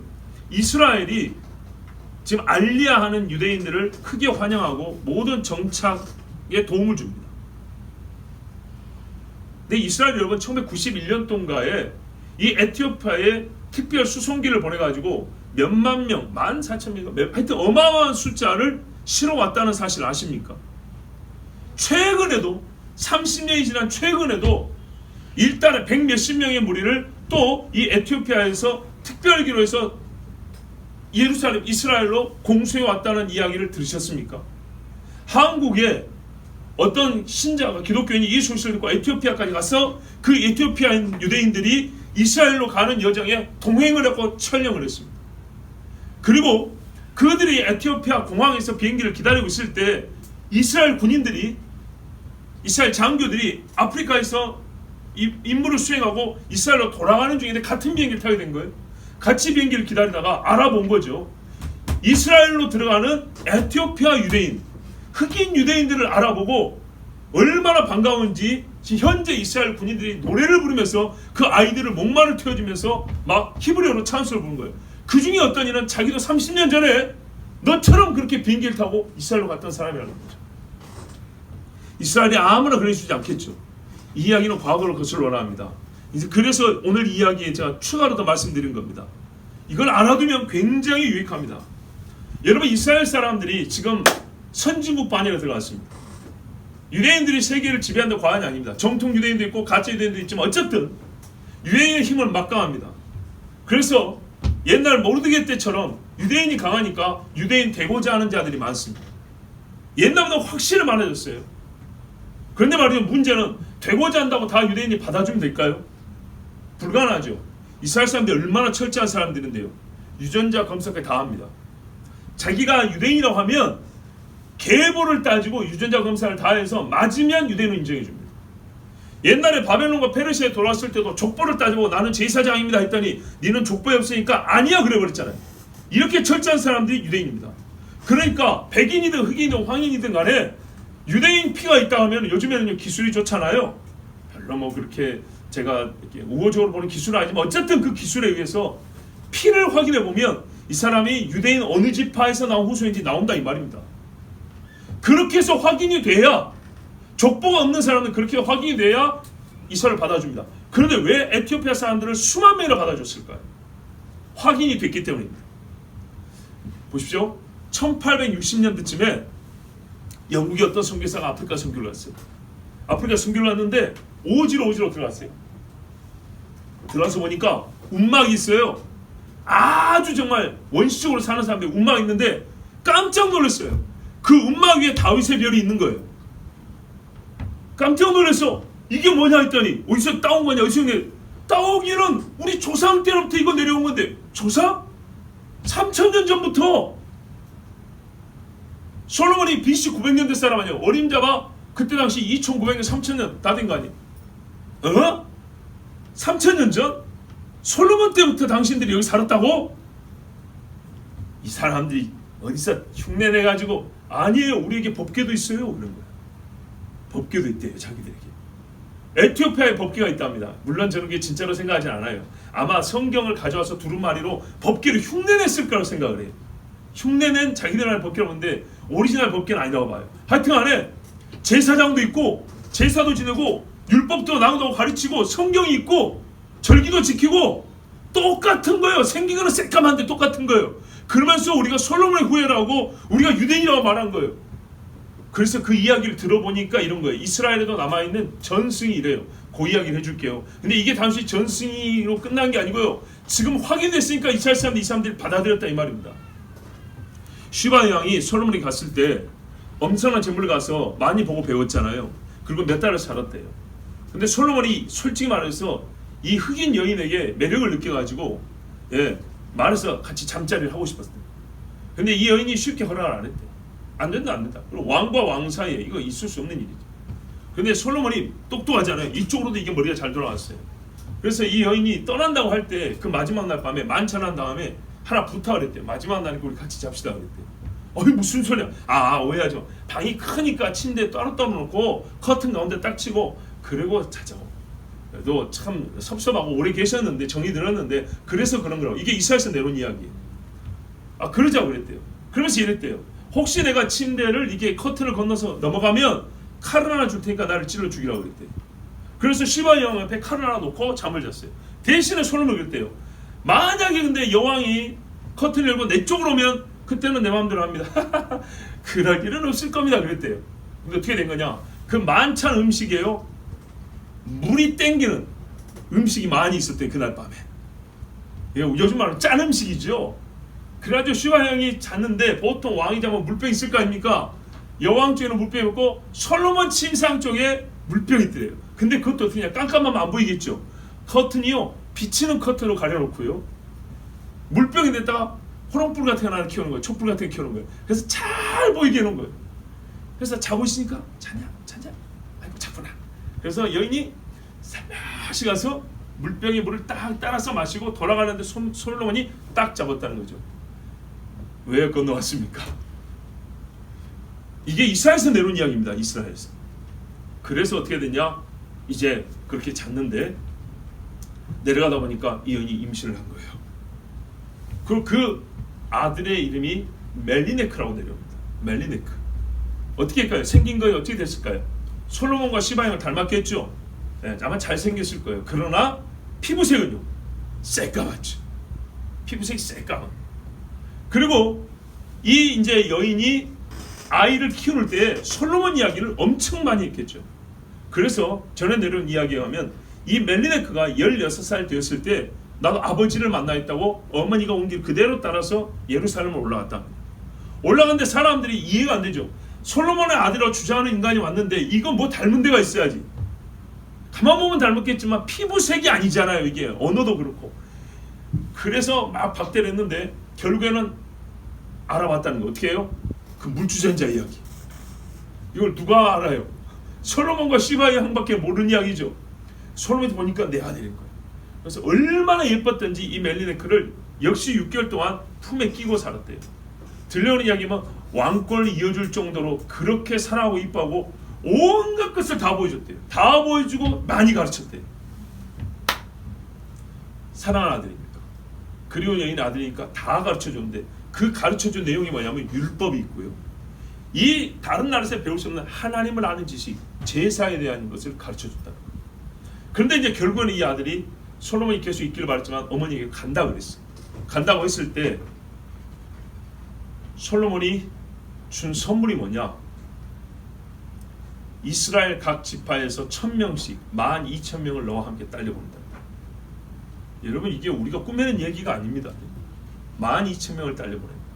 이스라엘이 지금 알리야하는 유대인들을 크게 환영하고 모든 정착에 도움을 줍니다. 근데 이스라엘 여러분 1991년도인가에 이 에티오피아에 특별 수송기를 보내가지고 몇만 명, 14,000명, 하여튼 어마어마한 숫자를 실어 왔다는 사실 아십니까? 최근에도 30년이 지난 최근에도 일단은 100몇십 명의 무리를 또 이 에티오피아에서 특별기로 해서 예루살렘, 이스라엘로 공수해 왔다는 이야기를 들으셨습니까? 한국에 어떤 신자가, 기독교인이 이 소식을 듣고 에티오피아까지 가서 그 에티오피아인 유대인들이 이스라엘로 가는 여정에 동행을 했고 촬영을 했습니다. 그리고 그들이 에티오피아 공항에서 비행기를 기다리고 있을 때 이스라엘 군인들이, 이스라엘 장교들이 아프리카에서 임무를 수행하고 이스라엘로 돌아가는 중인데 같은 비행기를 타게 된 거예요. 같이 비행기를 기다리다가 알아본 거죠. 이스라엘로 들어가는 에티오피아 유대인, 흑인 유대인들을 알아보고 얼마나 반가운지 현재 이스라엘 군인들이 노래를 부르면서 그 아이들을 목마를 태워주면서 막 히브리어로 찬송을 부른 거예요. 그 중에 어떤 이는 자기도 30년 전에 너처럼 그렇게 비행기를 타고 이스라엘로 갔던 사람이라는 거죠. 이스라엘이 아무나 그래주지 않겠죠. 이 이야기는 과거를 거슬러 합니다. 이제 그래서 오늘 이야기에 제가 추가로 더 말씀드린 겁니다. 이걸 알아두면 굉장히 유익합니다. 여러분, 이스라엘 사람들이 지금 선진국 반열에 들어갔습니다. 유대인들이 세계를 지배한다고 과언이 아닙니다. 정통 유대인도 있고 가짜 유대인도 있지만 어쨌든 유대인의 힘은 막강합니다. 그래서 옛날 모르드게 때처럼 유대인이 강하니까 유대인 되고자 하는 자들이 많습니다. 옛날보다 확실히 많아졌어요. 그런데 말이죠, 문제는 되고자 한다고 다 유대인이 받아주면 될까요? 불가능하죠. 이스라엘 사람들이 얼마나 철저한 사람들인데요. 유전자 검사까지 다 합니다. 자기가 유대인이라고 하면 계보를 따지고 유전자 검사를 다 해서 맞으면 유대인을 인정해 줍니다. 옛날에 바벨론과 페르시아에 돌아왔을 때도 족보를 따지고 나는 제사장입니다 했더니 니는 족보에 없으니까 아니야 그래 버렸잖아요. 이렇게 철저한 사람들이 유대인입니다. 그러니까 백인이든 흑인이든 황인이든 간에 유대인 피가 있다 하면 요즘에는 기술이 좋잖아요. 별로 뭐 그렇게 제가 이렇게 우호적으로 보는 기술은 아니지만 어쨌든 그 기술에 의해서 피를 확인해 보면 이 사람이 유대인 어느 지파에서 나온 후손인지 나온다 이 말입니다. 그렇게 해서 확인이 돼야, 족보가 없는 사람은 그렇게 확인이 돼야 이스라엘을 받아줍니다. 그런데 왜 에티오피아 사람들을 수만 명이나 받아줬을까요? 확인이 됐기 때문입니다. 보십시오. 1860년대쯤에 영국의 어떤 선교사가 아프리카 선교를 갔어요. 아프리카 선교를 갔는데 오지로 들어갔어요. 들어가서 보니까 운막이 있어요. 아주 정말 원시적으로 사는 사람들이 운막이 있는데 깜짝 놀랐어요. 그 운막 위에 다윗의 별이 있는 거예요. 깜짝 놀랐어. 이게 뭐냐 했더니 어디서 따온 거냐? 어디서 따오기는 우리 조상 때부터 이거 내려온 건데, 조상? 3000년 전부터. 솔로몬이 BC 900년대 사람 아니에요. 어림잡아 그때 당시 2900년 3000년 다 된 거 아니에요. 3000년 전? 솔로몬 때부터 당신들이 여기 살았다고? 이 사람들이 어디서 흉내내가지고 아니에요, 우리에게 법궤도 있어요 그런 거야. 법궤도 있대요, 자기들에게. 에티오피아에 법궤가 있답니다. 물론 저는 그게 진짜로 생각하진 않아요. 아마 성경을 가져와서 두루마리로 법궤를 흉내냈을 거라고 생각을 해요. 흉내낸 자기들만의 법궤라고 하는데 오리지널 법궤는 아니라고 봐요. 하여튼 간에 제사장도 있고 제사도 지내고 율법도 나온다고 가르치고 성경이 있고 절기도 지키고 똑같은 거예요. 생긴 거는 새까만데 똑같은 거예요. 그러면서 우리가 솔로몬의 후예라고 우리가 유대인이라고 말한 거예요. 그래서 그 이야기를 들어보니까 이런 거예요. 이스라엘에도 남아있는 전승이 이래요. 그 이야기를 해줄게요. 근데 이게 단순히 전승이로 끝난 게 아니고요. 지금 확인됐으니까 이스라엘 사람들이 이 사람들이 받아들였다 이 말입니다. 슈바 왕이 솔로몬이 갔을 때 엄청난 재물을 가서 많이 보고 배웠잖아요. 그리고 몇 달을 살았대요. 근데 솔로몬이 솔직히 말해서 이 흑인 여인에게 매력을 느껴가지고 말해서 같이 잠자리를 하고 싶었어요. 근데 이 여인이 쉽게 허락을 안 했대요. 안 된다. 그리고 왕과 왕 사이에 이거 있을 수 없는 일이죠. 근데 솔로몬이 똑똑하잖아요. 이쪽으로도 이게 머리가 잘 돌아갔어요. 그래서 이 여인이 떠난다고 할 때 그 마지막 날 밤에 만찬한 다음에 하나 부탁을 했대요. 마지막 날이니까 우리 같이 잡시다 그랬대요. 어이 무슨 소리야. 오해하죠. 방이 크니까 침대 따로 놓고 커튼 가운데 딱 치고 그리고 자자고. 너 참 섭섭하고 오래 계셨는데 정이 들었는데 그래서 그런 거라고. 이게 이스라엘에서 내려온 이야기예요. 그러자고 그랬대요. 그러면서 이랬대요. 혹시 내가 침대를 이게 커튼을 건너서 넘어가면 칼을 하나 줄 테니까 나를 찔러 죽이라고 그랬대요. 그래서 시바 여왕 옆에 칼을 하나 놓고 잠을 잤어요. 대신에 솔로몬이 그랬대요. 만약에 근데 여왕이 커튼을 열고 내 쪽으로 오면 그때는 내 마음대로 합니다. 그럴 일은 없을 겁니다 그랬대요. 근데 어떻게 된 거냐? 그 만찬 음식에요, 물이 땡기는 음식이 많이 있었대요. 그날 밤에. 요즘 말로 짠 음식이죠. 그래가지고 슈바 형이 잤는데 보통 왕이 자면 물병 있을 거 아닙니까? 여왕 쪽에는 물병이 있고 솔로몬 침상 쪽에 물병이 있더래요. 근데 그것도 어떻게 깜깜하면 안 보이겠죠. 커튼이요, 비치는 커튼으로 가려놓고요, 물병이 됐다가 호롱불 같은 거 하나 키우는 거예요. 촛불 같은 거 키우는 거예요. 그래서 잘 보이게 해놓은 거예요. 그래서 자고 있으니까 자냐? 아이고 자꾸나. 그래서 여인이 살며시 가서 물병에 물을 딱 따라서 마시고 돌아가는데 솔로몬이 딱 잡았다는 거죠. 왜 건너왔습니까? 이게 이스라엘에서 내려온 이야기입니다. 이스라엘에서. 그래서 어떻게 됐냐? 이제 그렇게 잤는데 내려가다 보니까 이 여인이 임신을 한 거예요. 그리고 그 아들의 이름이 멜리네크라고 내려옵니다. 멜리네크. 어떻게 할까요? 생긴 거에 어떻게 됐을까요? 솔로몬과 시바형을 닮았겠죠. 네, 아마 잘생겼을 거예요. 그러나 피부색은요, 새까맣죠. 피부색이 새까만. 그리고 이 이제 여인이 아이를 키울 때 솔로몬 이야기를 엄청 많이 했겠죠. 그래서 전에 내려온 이야기에 하면 이 멜리네크가 16살 되었을 때 나도 아버지를 만나 있다고 어머니가 온 길 그대로 따라서 예루살렘을 올라갔다. 올라갔는데 사람들이 이해가 안 되죠. 솔로몬의 아들이라고 주장하는 인간이 왔는데 이거 뭐 닮은 데가 있어야지. 가만 보면 닮았겠지만 피부색이 아니잖아요. 이게 언어도 그렇고. 그래서 막 박대를 했는데 결국에는 알아봤다는 거. 어떻게 해요? 그 물주전자 이야기. 이걸 누가 알아요? 솔로몬과 시바의 형밖에 모르는 이야기죠. 솔로몬이 보니까 내 아들인 거예요. 그래서 얼마나 예뻤던지 이 멜리네크를 역시 6개월 동안 품에 끼고 살았대요. 들려오는 이야기면 왕권을 이어줄 정도로 그렇게 사랑하고 이뻐하고 온갖 것을 다 보여줬대요. 다 보여주고 많이 가르쳤대요. 사랑하는 아들입니까? 그리운 여인 아들이니까 다 가르쳐줬는데 그 가르쳐준 내용이 뭐냐면 율법이 있고요. 이 다른 나라에서 배울 수 없는 하나님을 아는 지식, 제사에 대한 것을 가르쳐줬다는 거예요. 그런데 이제 결국에는 이 아들이 솔로몬이 계속 있기를 바랬지만 어머니에게 간다 그랬어요. 간다고 했을 때 솔로몬이 준 선물이 뭐냐? 이스라엘 각 지파에서 1000명씩 12,000명을 너와 함께 딸려본다. 여러분 이게 우리가 꾸며낸 얘기가 아닙니다. 12,000명을 딸려보냅니다.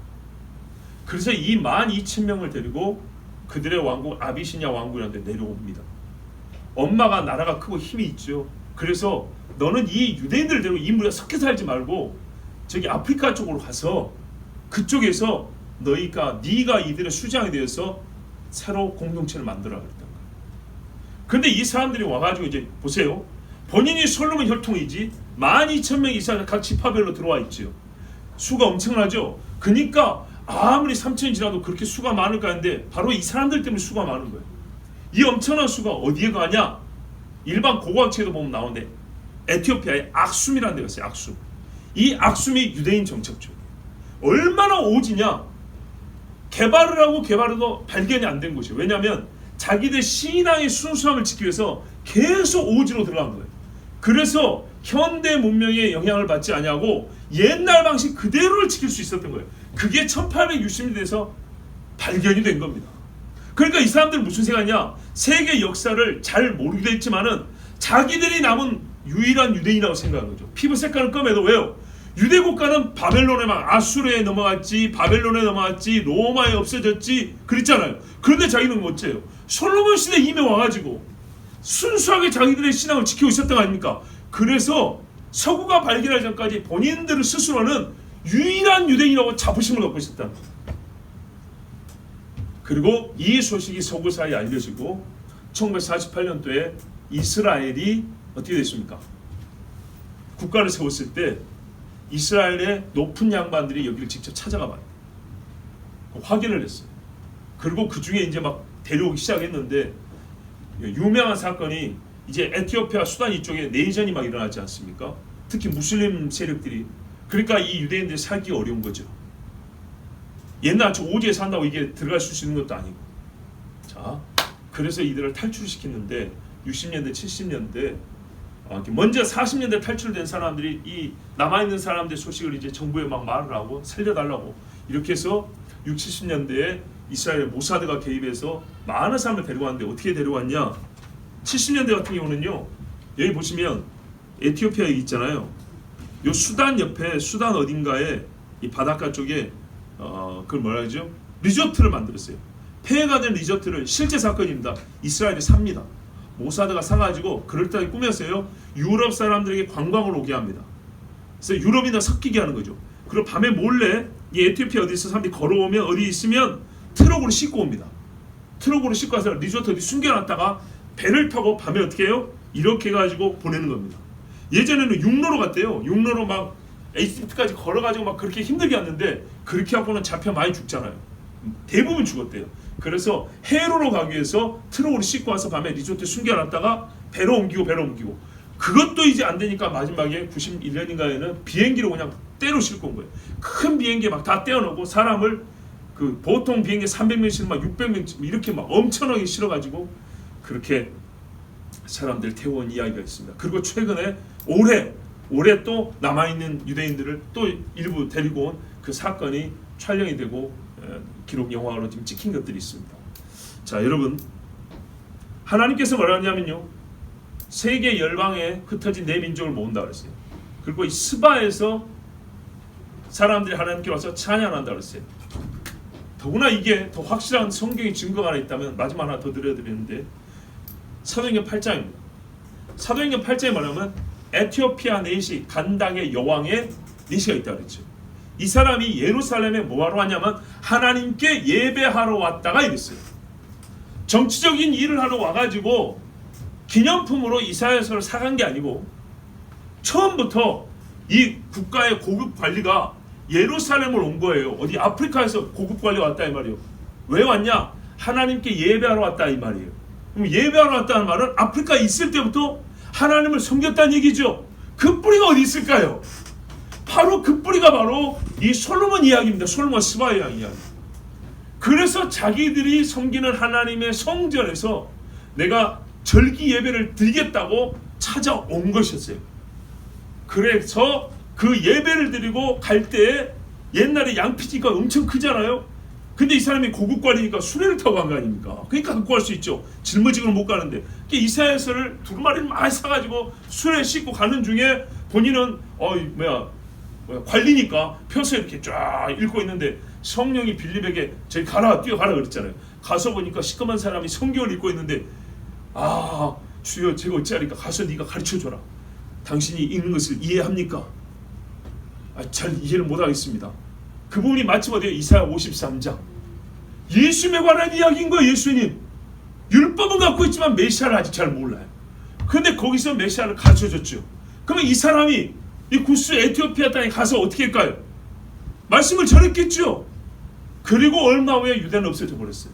그래서 이 12,000명을 데리고 그들의 왕국 아비시냐 왕국이라는 데 내려옵니다. 엄마가 나라가 크고 힘이 있죠. 그래서 너는 이 유대인들 데리고 이 무리에 섞여 살지 말고 저기 아프리카 쪽으로 가서 그쪽에서 네가 이들의 수장이 되어서 새로 공동체를 만들어 그랬던 거예요. 근데 이 사람들이 와가지고 이제 보세요. 본인이 솔로몬 혈통이지 12,000명 이상 각 지파별로 들어와 있죠. 수가 엄청나죠. 그러니까 아무리 3,000이 지나도 그렇게 수가 많을까 하는데 바로 이 사람들 때문에 수가 많은 거예요. 이 엄청난 수가 어디에 가냐? 일반 고고학책에도 보면 나오는데 에티오피아의 악숨이라는 데가 있어요. 악숨. 이 악숨이 유대인 정착촌이에요. 얼마나 오지냐? 개발을 하고 개발해도 발견이 안 된 곳이에요. 왜냐하면 자기들 신앙의 순수함을 지키기 위해서 계속 오지로 들어간 거예요. 그래서 현대 문명의 영향을 받지 아니하고 옛날 방식 그대로를 지킬 수 있었던 거예요. 그게 1860년대에서 발견이 된 겁니다. 그러니까 이 사람들은 무슨 생각이냐? 세계 역사를 잘 모르기도 했지만은 자기들이 남은 유일한 유대인이라고 생각한 거죠. 피부 색깔은 검해도 왜요? 유대 국가는 바벨론에 막 아수르에 넘어갔지, 바벨론에 넘어갔지, 로마에 없어졌지 그랬잖아요. 그런데 자기는 어째요? 솔로몬 시대 이미 와가지고 순수하게 자기들의 신앙을 지키고 있었던 거 아닙니까? 그래서 서구가 발견하기 전까지 본인들 스스로는 유일한 유대인이라고 자부심을 갖고 있었다는 거예요. 그리고 이 소식이 서구 사이에 알려지고 1948년도에 이스라엘이 어떻게 됐습니까? 국가를 세웠을 때 이스라엘의 높은 양반들이 여기를 직접 찾아가 봐요. 확인을 했어요. 그리고 그 중에 이제 막 데려오기 시작했는데 유명한 사건이 이제 에티오피아 수단 이쪽에 내전이 막 일어나지 않습니까? 특히 무슬림 세력들이. 그러니까 이 유대인들이 살기 어려운 거죠. 옛날 저 오지에 산다고 이게 들어갈 수 있는 것도 아니고. 자, 그래서 이들을 탈출시켰는데 60년대, 70년대 먼저 40년대 탈출된 사람들이 이 남아있는 사람들 소식을 이제 정부에 막 말을 하고 살려달라고 이렇게 해서 6, 70년대에 이스라엘 모사드가 개입해서 많은 사람을 데려왔는데 어떻게 데려왔냐? 70년대 같은 경우는요. 여기 보시면 에티오피아 있잖아요. 요 수단 옆에 수단 어딘가에 이 바닷가 쪽에 그걸 뭐라 하죠? 리조트를 만들었어요. 폐해가 된 리조트를 실제 사건입니다. 이스라엘이 삽니다. 모사드가 사가지고 그럴듯하게 꾸몄어요. 유럽 사람들에게 관광을 오게 합니다. 그래서 유럽인들 섞이게 하는 거죠. 그리고 밤에 몰래 이 에티오피아 어디서 사람들이 걸어오면 어디 있으면 트럭으로 싣고 옵니다. 트럭으로 싣고 와서 리조트 어디 숨겨놨다가 배를 타고 밤에 어떻게 해요? 이렇게 해가지고 보내는 겁니다. 예전에는 육로로 갔대요. 육로로 막 이집트까지 걸어가지고 막 그렇게 힘들게 왔는데 그렇게 하고는 잡혀 많이 죽잖아요. 대부분 죽었대요. 그래서 해로로 가기 위해서 트럭으로 싣고 와서 밤에 리조트에 숨겨놨다가 배로 옮기고 그것도 이제 안 되니까 마지막에 91년인가에는 비행기로 그냥 때로 싣고 온 거예요. 큰 비행기에 막 다 떼어놓고 사람을 그 보통 비행기 300명 실으면 막 600명 이렇게 막 엄청나게 실어가지고 그렇게 사람들 태워온 이야기가 있습니다. 그리고 최근에 올해 또 남아있는 유대인들을 또 일부 데리고 온 그 사건이 촬영이 되고 기록 영화로 지금 찍힌 것들이 있습니다. 자, 여러분, 하나님께서 뭐라 하냐면요, 세계 열방에 흩어진 내 민족을 모은다 그랬어요. 그리고 이 스바에서 사람들이 하나님께 와서 찬양한다 그랬어요. 더구나 이게 더 확실한 성경의 증거가 하나 있다면 마지막 하나 더 드려드리는데 사도행전 8장입니다. 사도행전 8장에 말하면 에티오피아 내시 간닥의 여왕의 내시가 있다고 그랬죠. 이 사람이 예루살렘에 뭐하러 왔냐면 하나님께 예배하러 왔다가 이랬어요. 정치적인 일을 하러 와가지고 기념품으로 이사야서를 사간 게 아니고 처음부터 이 국가의 고급 관리가 예루살렘을 온 거예요. 어디 아프리카에서 고급 관리가 왔다 이 말이에요. 왜 왔냐? 하나님께 예배하러 왔다 이 말이에요. 그럼 예배하러 왔다는 말은 아프리카에 있을 때부터 하나님을 섬겼다는 얘기죠. 그 뿌리가 어디 있을까요? 바로 그 뿌리가 바로 이 솔로몬 이야기입니다. 솔로몬 스바의 이야기. 그래서 자기들이 섬기는 하나님의 성전에서 내가 절기 예배를 드리겠다고 찾아온 것이었어요. 그래서 그 예배를 드리고 갈 때에 옛날에 양피지가 엄청 크잖아요. 근데 이 사람이 고급 관리니까 수레를 타고 간 거 아닙니까? 그러니까 갖고 갈 수 있죠. 짊어지고는 못 가는데. 이사야서를 두루마리를 많이 사가지고 수레에 싣고 가는 중에 본인은 관리니까 펴서 이렇게 쫙 읽고 있는데 성령이 빌립에게 저기 뛰어가라 그랬잖아요. 가서 보니까 시커먼 사람이 성경을 읽고 있는데 주여 제가 어찌하리까? 가서 네가 가르쳐줘라. 당신이 읽는 것을 이해합니까? 잘 이해를 못하겠습니다. 그 부분이 마침 어디에 이사야 53장 예수님에 관한 이야기인 거예요. 예수님 율법은 갖고 있지만 메시아를 아직 잘 몰라요. 그런데 거기서 메시아를 가르쳐줬죠. 그러면 이 사람이 이 구스 에티오피아 땅에 가서 어떻게 할까요? 말씀을 전했겠죠. 그리고 얼마 후에 유대는 없어져 버렸어요.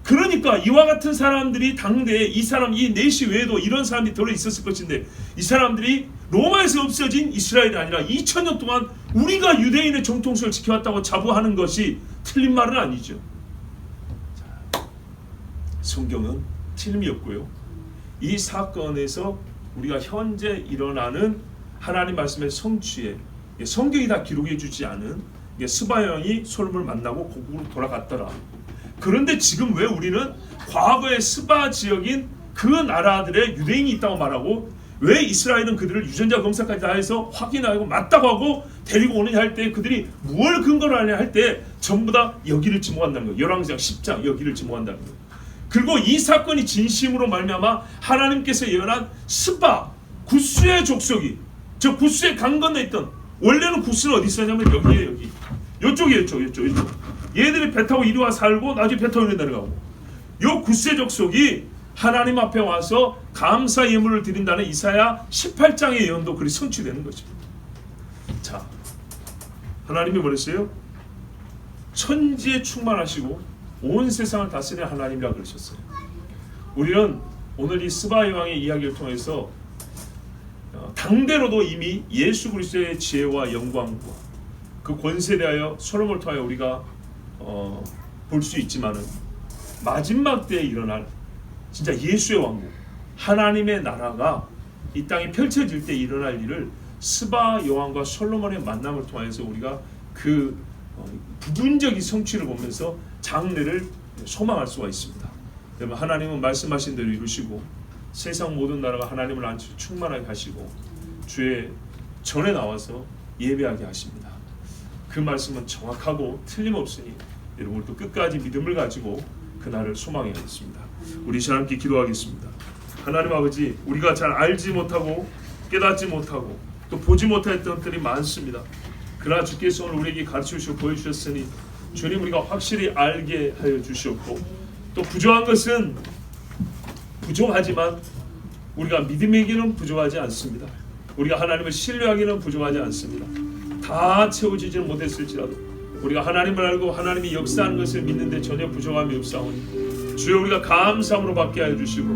그러니까 이와 같은 사람들이 당대에 이 내시 외에도 이런 사람들이 들어 있었을 것인데 이 사람들이 로마에서 없어진 이스라엘이 아니라 2000년 동안 우리가 유대인의 정통성을 지켜왔다고 자부하는 것이 틀린 말은 아니죠. 성경은 틀림이 없고요. 이 사건에서 우리가 현재 일어나는 하나님 말씀의 성취에 성경이 다 기록해 주지 않은 스바 여왕이 솔로몬을 만나고 고국으로 돌아갔더라. 그런데 지금 왜 우리는 과거의 스바 지역인 그 나라들의 유대인이 있다고 말하고 왜 이스라엘은 그들을 유전자 검사까지 다 해서 확인하고 맞다고 하고 데리고 오느냐 할 때 그들이 무엇을 근거로 하냐 할 때 전부 다 여기를 지목한다는 거예요. 열왕기상 10장 여기를 지목한다는 거예요. 그리고 이 사건이 진심으로 말미암아 하나님께서 예언한 스바 구스의 족속이 저 구스의 강 건너에 있던 원래는 구스는 어디 있었냐면 여기에요. 여기 이쪽 얘들이 배 타고 이리 와 살고 나중에 배 타고 이리 내려가고 요 구스의 족속이 하나님 앞에 와서 감사 예물을 드린다는 이사야 18장의 예언도 그리 성취되는 것입니다. 자, 하나님이 뭐랬어요? 천지에 충만하시고 온 세상을 다스리는 하나님이라고 그러셨어요. 우리는 오늘 이 스바 여왕의 이야기를 통해서 당대로도 이미 예수 그리스도의 지혜와 영광과 그 권세에 대하여 솔로몬을 통하여 우리가 볼 수 있지만은 마지막 때에 일어날 진짜 예수의 왕국 하나님의 나라가 이 땅에 펼쳐질 때 일어날 일을 스바 여왕과 솔로몬의 만남을 통해서 우리가 그 부분적인 성취를 보면서 장래를 소망할 수가 있습니다. 그러면 하나님은 말씀하신 대로 이루시고 세상 모든 나라가 하나님을 안고 충만하게 하시고 주의 전에 나와서 예배하게 하십니다. 그 말씀은 정확하고 틀림없으니 여러분 또 끝까지 믿음을 가지고 그날을 소망해야겠습니다. 우리 하나님께 기도하겠습니다. 하나님 아버지, 우리가 잘 알지 못하고 깨닫지 못하고 또 보지 못했던 것들이 많습니다. 그러나 주께서 오늘 우리에게 가르치시고 보여주셨으니 주님 우리가 확실히 알게 하여 주시옵고 또 부족한 것은 부족하지만 우리가 믿음에게는 부족하지 않습니다. 우리가 하나님을 신뢰하기는 부족하지 않습니다. 다 채워지지는 못했을지라도 우리가 하나님을 알고 하나님이 역사하는 것을 믿는데 전혀 부족함이 없사오니 주여 우리가 감사함으로 받게 하여 주시고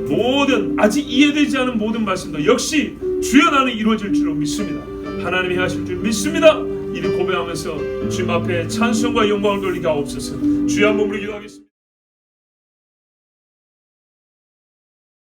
모든 아직 이해되지 않은 모든 말씀도 역시 주여 나는 이루어질 줄로 믿습니다. 하나님이 하실 줄 믿습니다. 이를 고백하면서 주님 앞에 찬송과 영광을 돌리게 하옵소서. 주여 한번 우리 기도하겠습니다.